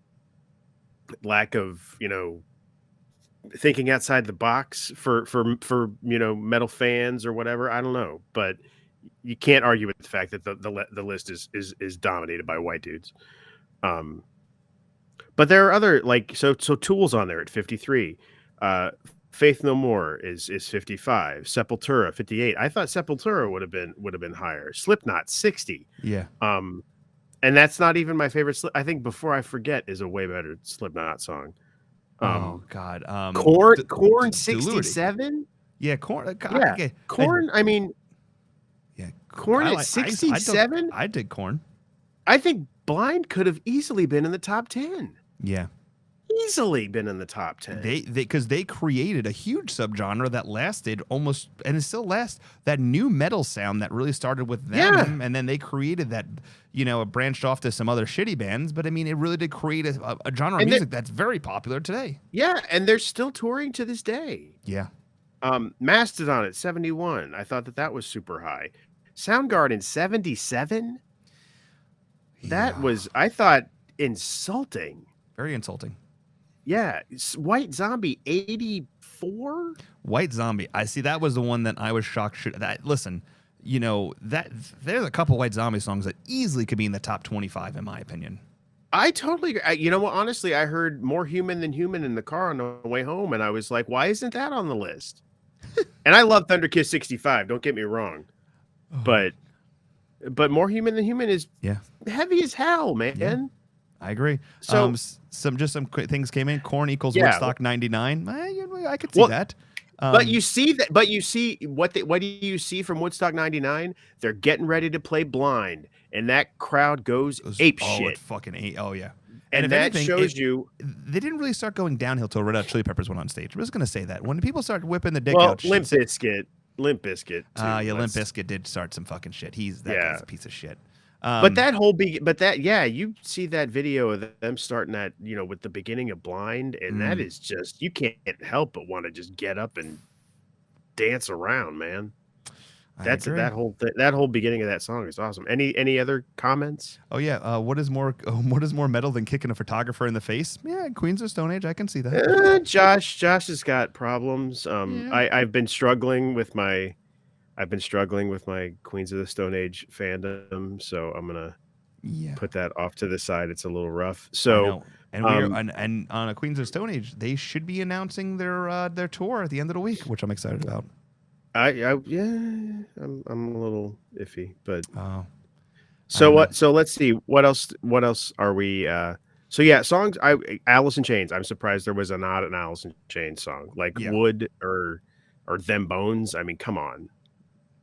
[SPEAKER 2] thinking outside the box for metal fans or whatever? I don't know, but you can't argue with the fact that the list is dominated by white dudes. But there are other so Tool's on there at 53. Faith No More is 55. Sepultura 58. I thought Sepultura would have been higher. Slipknot 60.
[SPEAKER 1] Yeah.
[SPEAKER 2] And that's not even my favorite. I think Before I Forget is a way better Slipknot song.
[SPEAKER 1] Oh God.
[SPEAKER 2] Korn 67.
[SPEAKER 1] Yeah, Korn.
[SPEAKER 2] Yeah, Korn. I mean,
[SPEAKER 1] yeah,
[SPEAKER 2] Korn at 67.
[SPEAKER 1] I did Korn.
[SPEAKER 2] I think Blind could have easily been in the top 10.
[SPEAKER 1] Yeah.
[SPEAKER 2] Easily been in the top 10.
[SPEAKER 1] Because they created a huge subgenre that lasted almost, and it still lasts, that new metal sound that really started with them, and then they created that, it branched off to some other shitty bands, but I mean, it really did create a genre of music that's very popular today.
[SPEAKER 2] Yeah, and they're still touring to this day.
[SPEAKER 1] Yeah.
[SPEAKER 2] Mastodon at 71. I thought that was super high. Soundgarden 77. That was, I thought, insulting.
[SPEAKER 1] Very insulting.
[SPEAKER 2] Yeah. White Zombie 84.
[SPEAKER 1] White Zombie. I see. That was the one that I was shocked. Listen, that there's a couple White Zombie songs that easily could be in the top 25, in my opinion.
[SPEAKER 2] I totally agree. You know what? Honestly, I heard More Human Than Human in the car on the way home, and I was like, why isn't that on the list? And I love Thunder Kiss 65. Don't get me wrong. But More Human Than Human is heavy as hell, man. Yeah.
[SPEAKER 1] I agree. So some quick things came in. Korn equals Woodstock 99. I could see that.
[SPEAKER 2] But you see that. But you see what do you see from Woodstock 99? They're getting ready to play Blind, and that crowd goes ape shit.
[SPEAKER 1] It fucking ape. Oh yeah.
[SPEAKER 2] And that shows you
[SPEAKER 1] they didn't really start going downhill till Red Hot Chili Peppers went on stage. I was going to say that when people started whipping the dick out.
[SPEAKER 2] Limp Bizkit. Limp Bizkit.
[SPEAKER 1] Limp Bizkit did start some fucking shit. Guy's a piece of shit.
[SPEAKER 2] But you see that video of them starting that, with the beginning of Blind, and that is just, you can't help but want to just get up and dance around, man. That whole beginning of that song is awesome. Any other comments?
[SPEAKER 1] Oh yeah. What is more metal than kicking a photographer in the face? Yeah, Queens of Stone Age. I can see that.
[SPEAKER 2] Josh has got problems. I've been struggling with my Queens of the Stone Age fandom, so I'm gonna put that off to the side. It's a little rough. So,
[SPEAKER 1] and on a Queens of Stone Age, they should be announcing their tour at the end of the week, which I'm excited about.
[SPEAKER 2] I'm a little iffy, but so let's see what else are we songs. Alice in Chains. I'm surprised there was not an Alice in Chains song Wood or Them Bones. I mean, come on.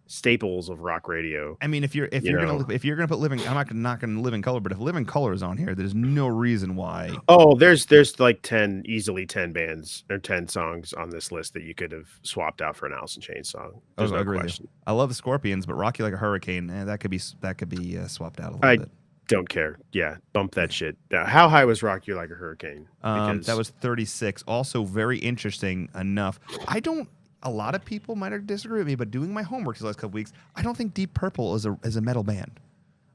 [SPEAKER 2] Staples of rock radio.
[SPEAKER 1] I mean, if you're gonna put Living, I'm not gonna Living Color, but if Living Color is on here, there's no reason why.
[SPEAKER 2] Oh, there's easily 10 bands or 10 songs on this list that you could have swapped out for an Alice in Chains song. There's no question.
[SPEAKER 1] I love the Scorpions, but Rock You Like a Hurricane, that could be swapped out a little bit.
[SPEAKER 2] Don't care. Yeah, bump that shit. How high was Rock You Like a Hurricane?
[SPEAKER 1] That was 36. Also, very interesting enough. A lot of people might disagree with me, but doing my homework the last couple weeks, I don't think Deep Purple is a metal band.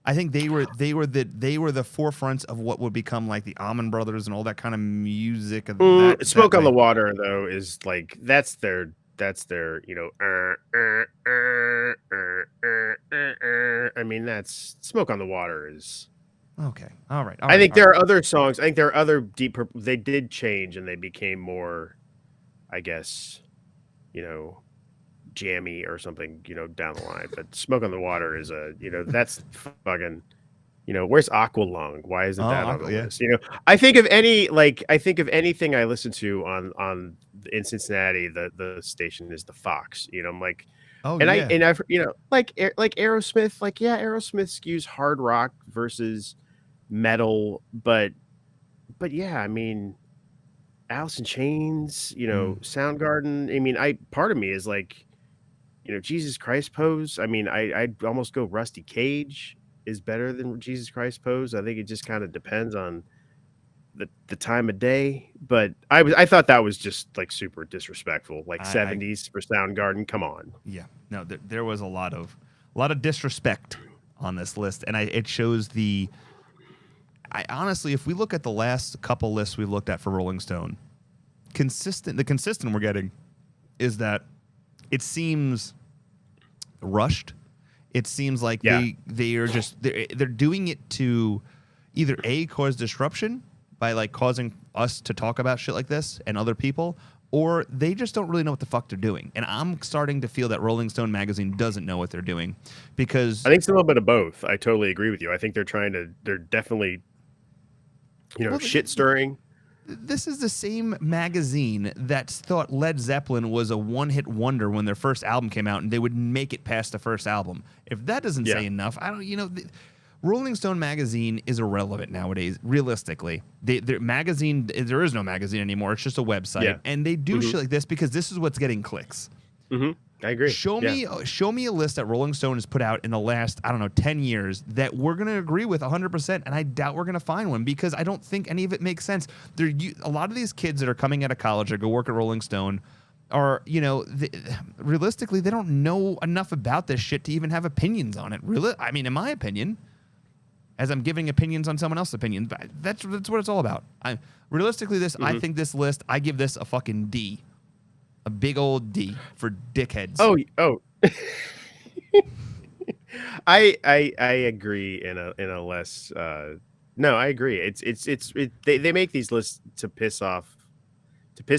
[SPEAKER 1] I think they were the forefronts of what would become like the Allman Brothers and all that kind of music.
[SPEAKER 2] Smoke on the Water though is like that's their I mean that's Smoke on the Water is
[SPEAKER 1] okay. All right.
[SPEAKER 2] I think there are other songs. I think there are other Deep Purple. They did change and they became more, I guess, jammy or something, down the line. But Smoke on the Water is that's fucking, where's Aqualung? Why isn't that on the list? I think of anything I listen to on in Cincinnati, the station is the Fox. I'm like, I've like Aerosmith, Aerosmith skews hard rock versus metal, but yeah, I mean, Alice in Chains, Soundgarden. I mean, part of me is like, Jesus Christ Pose. I mean, I'd almost go Rusty Cage is better than Jesus Christ Pose. I think it just kind of depends on the time of day. But I thought that was just like super disrespectful, like 70s for Soundgarden. Come on.
[SPEAKER 1] Yeah, no, there was a lot of disrespect on this list, and it shows I honestly, if we look at the last couple lists we've looked at for Rolling Stone, the consistent we're getting is that it seems rushed. It seems like they're doing it to either cause disruption by like causing us to talk about shit like this and other people, or they just don't really know what the fuck they're doing. And I'm starting to feel that Rolling Stone magazine doesn't know what they're doing, because
[SPEAKER 2] I think it's a little bit of both. I totally agree with you. I think they're definitely shit stirring.
[SPEAKER 1] This is the same magazine that thought Led Zeppelin was a one-hit wonder when their first album came out, and they would make it past the first album. If that doesn't say enough, I don't. Rolling Stone magazine is irrelevant nowadays. Realistically, their magazine, there is no magazine anymore. It's just a website, and they do shit like this because this is what's getting clicks.
[SPEAKER 2] Mm-hmm. I agree.
[SPEAKER 1] Show me a list that Rolling Stone has put out in the last, 10 years that we're going to agree with 100%, and I doubt we're going to find one, because I don't think any of it makes sense. A lot of these kids that are coming out of college or go work at Rolling Stone are, realistically, they don't know enough about this shit to even have opinions on it. Really, I mean, in my opinion, as I'm giving opinions on someone else's opinion, that's what it's all about. Realistically, I think this list, I give this a fucking D. A big old D for dickheads.
[SPEAKER 2] Oh. I agree in a less no, I agree. They make these lists to piss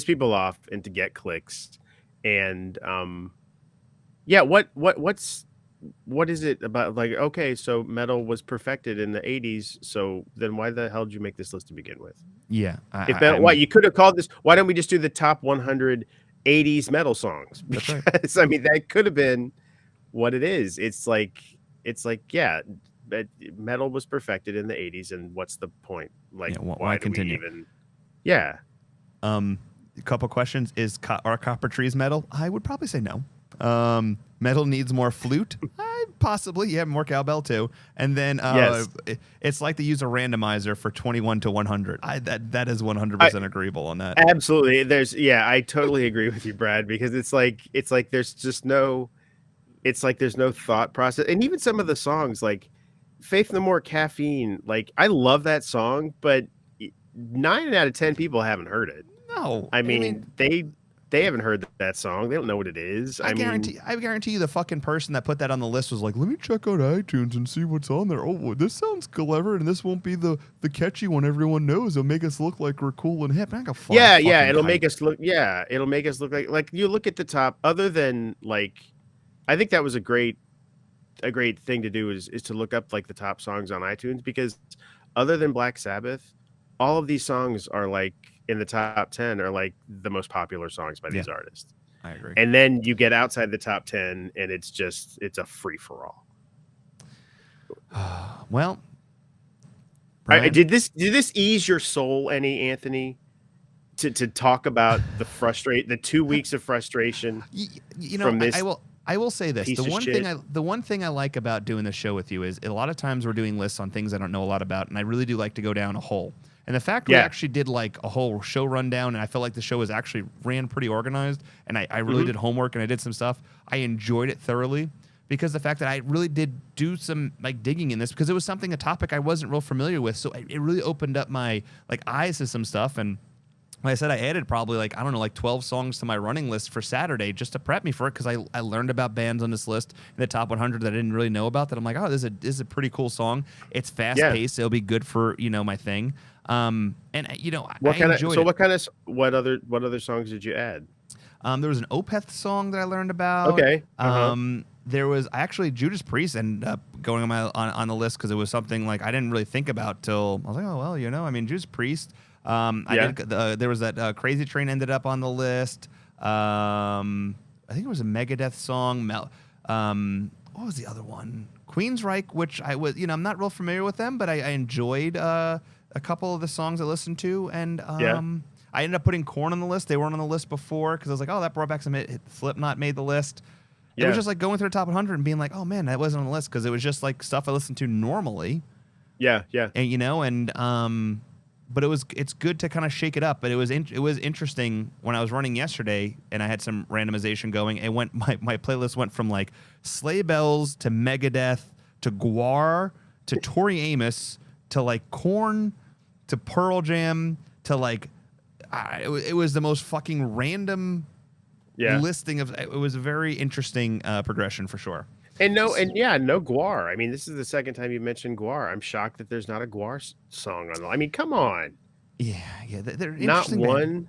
[SPEAKER 2] people off and to get clicks. And what is it about, like, okay, so metal was perfected in the 80s, so then why the hell did you make this list to begin with?
[SPEAKER 1] Yeah.
[SPEAKER 2] You could have called this, why don't we just do the top 100 80s metal songs? Because right. I mean, that could have been what it is. It's like metal was perfected in the 80s, and what's the point? Like, why continue?
[SPEAKER 1] A couple questions. Are copper trees metal? I would probably say no. Metal needs more flute. Possibly, more cowbell too. And then it's like they use a randomizer for 21 to 100. That is 100% agreeable on that.
[SPEAKER 2] Absolutely. I totally agree with you, Brad, because it's like there's no thought process. And even some of the songs, like Faith No More, Caffeine, like I love that song, but 9 out of 10 people haven't heard it.
[SPEAKER 1] No,
[SPEAKER 2] I mean they haven't heard that song. They don't know what it is.
[SPEAKER 1] I guarantee you the fucking person that put that on the list was like, let me check out iTunes and see what's on there. Oh, this sounds clever, and this won't be the catchy one everyone knows. It'll make us look like we're cool and hip.
[SPEAKER 2] It'll make us look like you look at the top, other than like, I think that was a great thing to do is to look up like the top songs on iTunes, because other than Black Sabbath, all of these songs are like in the top 10 are like the most popular songs by these artists.
[SPEAKER 1] I agree.
[SPEAKER 2] And then you get outside the top 10 and it's a free for all.
[SPEAKER 1] Well,
[SPEAKER 2] did this ease your soul any, Anthony? To talk about the 2 weeks of frustration. From this
[SPEAKER 1] I will say this. The one thing I like about doing this show with you is a lot of times we're doing lists on things I don't know a lot about, and I really do like to go down a hole. And the fact we actually did like a whole show rundown, and I felt like the show was actually ran pretty organized, and I really did homework and I did some stuff. I enjoyed it thoroughly, because the fact that I really did do some like digging in this, because it was a topic I wasn't real familiar with. So it really opened up my like eyes to some stuff. And like I said, I added probably like, I don't know, like 12 songs to my running list for Saturday just to prep me for it, because I learned about bands on this list in the top 100 that I didn't really know about, that I'm like, oh, this is a pretty cool song. It's fast paced. It'll be good for, my thing. And
[SPEAKER 2] what other songs did you add?
[SPEAKER 1] There was an Opeth song that I learned about.
[SPEAKER 2] Okay.
[SPEAKER 1] There was actually Judas Priest ended up going on the list, because it was something like I didn't really think about till I was like, oh well, Judas Priest. There was that Crazy Train ended up on the list. I think it was a Megadeth song. What was the other one? Queensryche, which I was, I'm not real familiar with them, but I enjoyed a couple of the songs I listened to, and I ended up putting Korn on the list. They weren't on the list before, because I was like, oh, that brought back some hit. Slipknot made the list. It was just like going through the top 100 and being like, oh man, that wasn't on the list, because it was just like stuff I listened to normally.
[SPEAKER 2] Yeah.
[SPEAKER 1] And but it's good to kind of shake it up. But it was interesting when I was running yesterday and I had some randomization going. It went my playlist went from like Sleigh Bells to Megadeth to Gwar to Tori Amos to like Korn to Pearl Jam to like it was the most fucking random listing of. It was a very interesting progression for sure.
[SPEAKER 2] And no Gwar. I mean, this is the second time you mentioned Gwar. I'm shocked that there's not a Gwar song on. I mean, come on.
[SPEAKER 1] Yeah, they're
[SPEAKER 2] not one.
[SPEAKER 1] Band.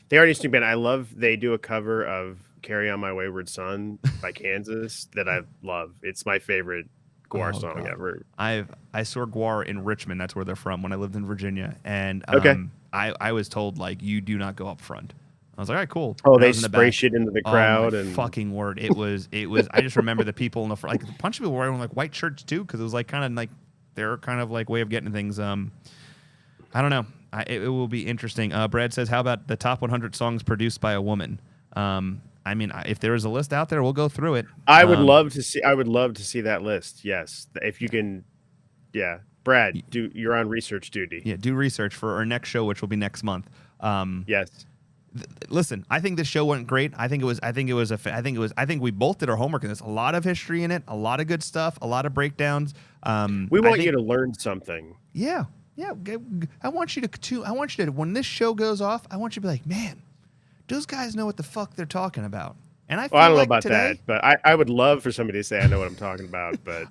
[SPEAKER 2] They are an interesting band. I love. They do a cover of "Carry On My Wayward Son" by Kansas that I love. It's my favorite Gwar song ever.
[SPEAKER 1] I saw Gwar in Richmond. That's where they're from. When I lived in Virginia, and I was told like you do not go up front. I was like, all right, cool.
[SPEAKER 2] Oh, they spray shit into the crowd.
[SPEAKER 1] Oh, my fucking word. It was, I just remember the people in the front, like a bunch of people were wearing like white shirts too, because it was like kind of like their kind of like way of getting things. I don't know. It will be interesting. Brad says, how about the top 100 songs produced by a woman? I mean, if there is a list out there, we'll go through it.
[SPEAKER 2] I would love to see that list. Yes. If you can. Yeah. Brad, you're on research duty.
[SPEAKER 1] Yeah. Do research for our next show, which will be next month.
[SPEAKER 2] Yes.
[SPEAKER 1] Listen, I think this show went great. I think we both did our homework in this. A lot of history in it, a lot of good stuff, a lot of breakdowns.
[SPEAKER 2] We want you to learn something.
[SPEAKER 1] Yeah. I want you to, when this show goes off, I want you to be like, man, those guys know what the fuck they're talking about. And I don't know about that,
[SPEAKER 2] but I would love for somebody to say I know what I'm talking about. But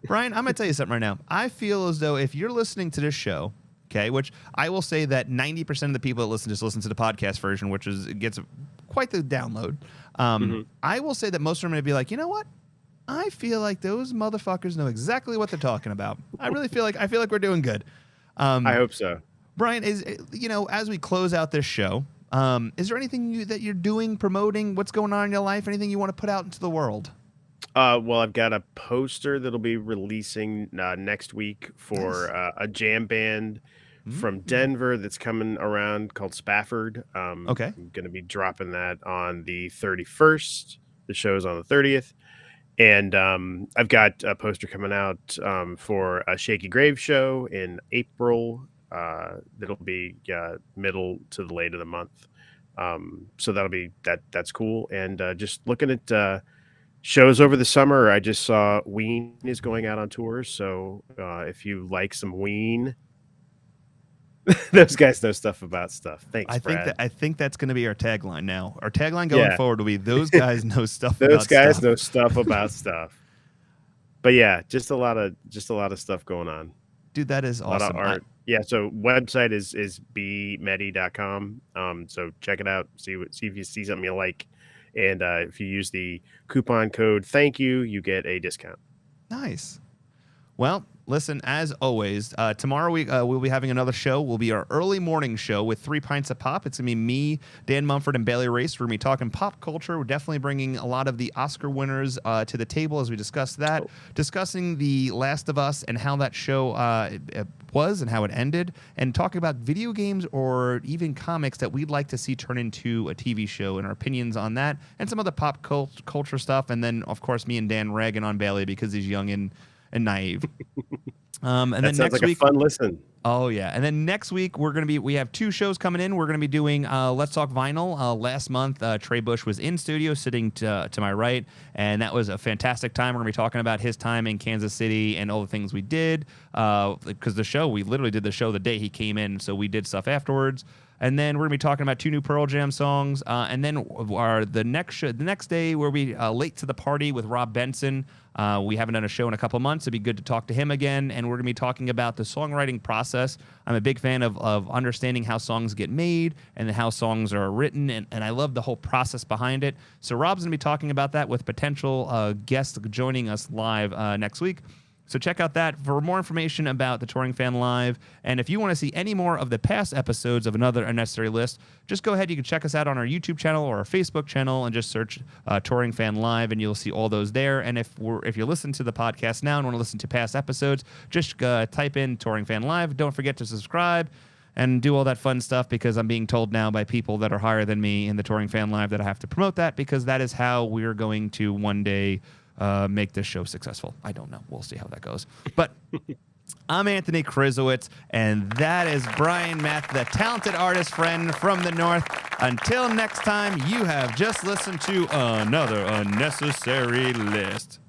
[SPEAKER 1] Brian, I'm gonna tell you something right now. I feel as though if you're listening to this show. Okay, which I will say that 90% of the people that listen to the podcast version, which gets quite the download. I will say that most of them are going to be like, you know what? I feel like those motherfuckers know exactly what they're talking about. I feel like we're doing good.
[SPEAKER 2] I hope so.
[SPEAKER 1] Brian, as we close out this show, is there anything that you're doing, promoting? What's going on in your life? Anything you want to put out into the world?
[SPEAKER 2] Well, I've got a poster that'll be releasing next week for a jam band from Denver that's coming around called Spafford.
[SPEAKER 1] Okay.
[SPEAKER 2] I'm going to be dropping that on the 31st. The show's on the 30th. And I've got a poster coming out for a Shaky Grave show in April. That'll be middle to the late of the month. So that'll be that's cool. And just looking at shows over the summer, I just saw Ween is going out on tour. So if you like some Ween, those guys know stuff about stuff. Thanks, Brad.
[SPEAKER 1] I think that's going to be our tagline now. Our tagline going forward will be "Those guys know stuff."
[SPEAKER 2] Those guys know stuff about stuff. But yeah, just a lot of stuff going on.
[SPEAKER 1] Dude, that is awesome.
[SPEAKER 2] A lot of art. Yeah, so website is bmedi.com. So check it out. See if you see something you like, and if you use the coupon code "Thank you get a discount.
[SPEAKER 1] Nice. Well, listen, as always, tomorrow we'll be having another show. Will be our early morning show with 3 Pints of Pop. It's going to be me, Dan Mumford, and Bailey Race. We're going to be talking pop culture. We're definitely bringing a lot of the Oscar winners to the table as we discuss that, discussing The Last of Us and how that show was and how it ended, and talking about video games or even comics that we'd like to see turn into a TV show and our opinions on that, and some other pop culture stuff. And then, of course, me and Dan ragging on Bailey because he's young and naive. And
[SPEAKER 2] that
[SPEAKER 1] then
[SPEAKER 2] sounds
[SPEAKER 1] next
[SPEAKER 2] like
[SPEAKER 1] week,
[SPEAKER 2] a fun listen.
[SPEAKER 1] Oh yeah, and then next week we have 2 shows coming in. We're gonna be doing Let's Talk Vinyl. Last month, Trey Bush was in studio, sitting to my right, and that was a fantastic time. We're gonna be talking about his time in Kansas City and all the things we did. Because we literally did the show the day he came in, so we did stuff afterwards. And then we're gonna be talking about 2 new Pearl Jam songs. And then the next day we'll be late to the party with Rob Benson. We haven't done a show in a couple months. It'd be good to talk to him again. And we're going to be talking about the songwriting process. I'm a big fan of understanding how songs get made and how songs are written. And I love the whole process behind it. So Rob's going to be talking about that with potential guests joining us live next week. So check out that for more information about the Touring Fan Live. And if you want to see any more of the past episodes of Another Unnecessary List, just go ahead. You can check us out on our YouTube channel or our Facebook channel and just search Touring Fan Live, and you'll see all those there. And if you listen to the podcast now and want to listen to past episodes, just type in Touring Fan Live. Don't forget to subscribe and do all that fun stuff, because I'm being told now by people that are higher than me in the Touring Fan Live that I have to promote that, because that is how we're going to one day make this show successful. I don't know. We'll see how that goes. But I'm Anthony Krizowitz, and that is Brian Math, the talented artist friend from the North. Until next time, you have just listened to Another Unnecessary List.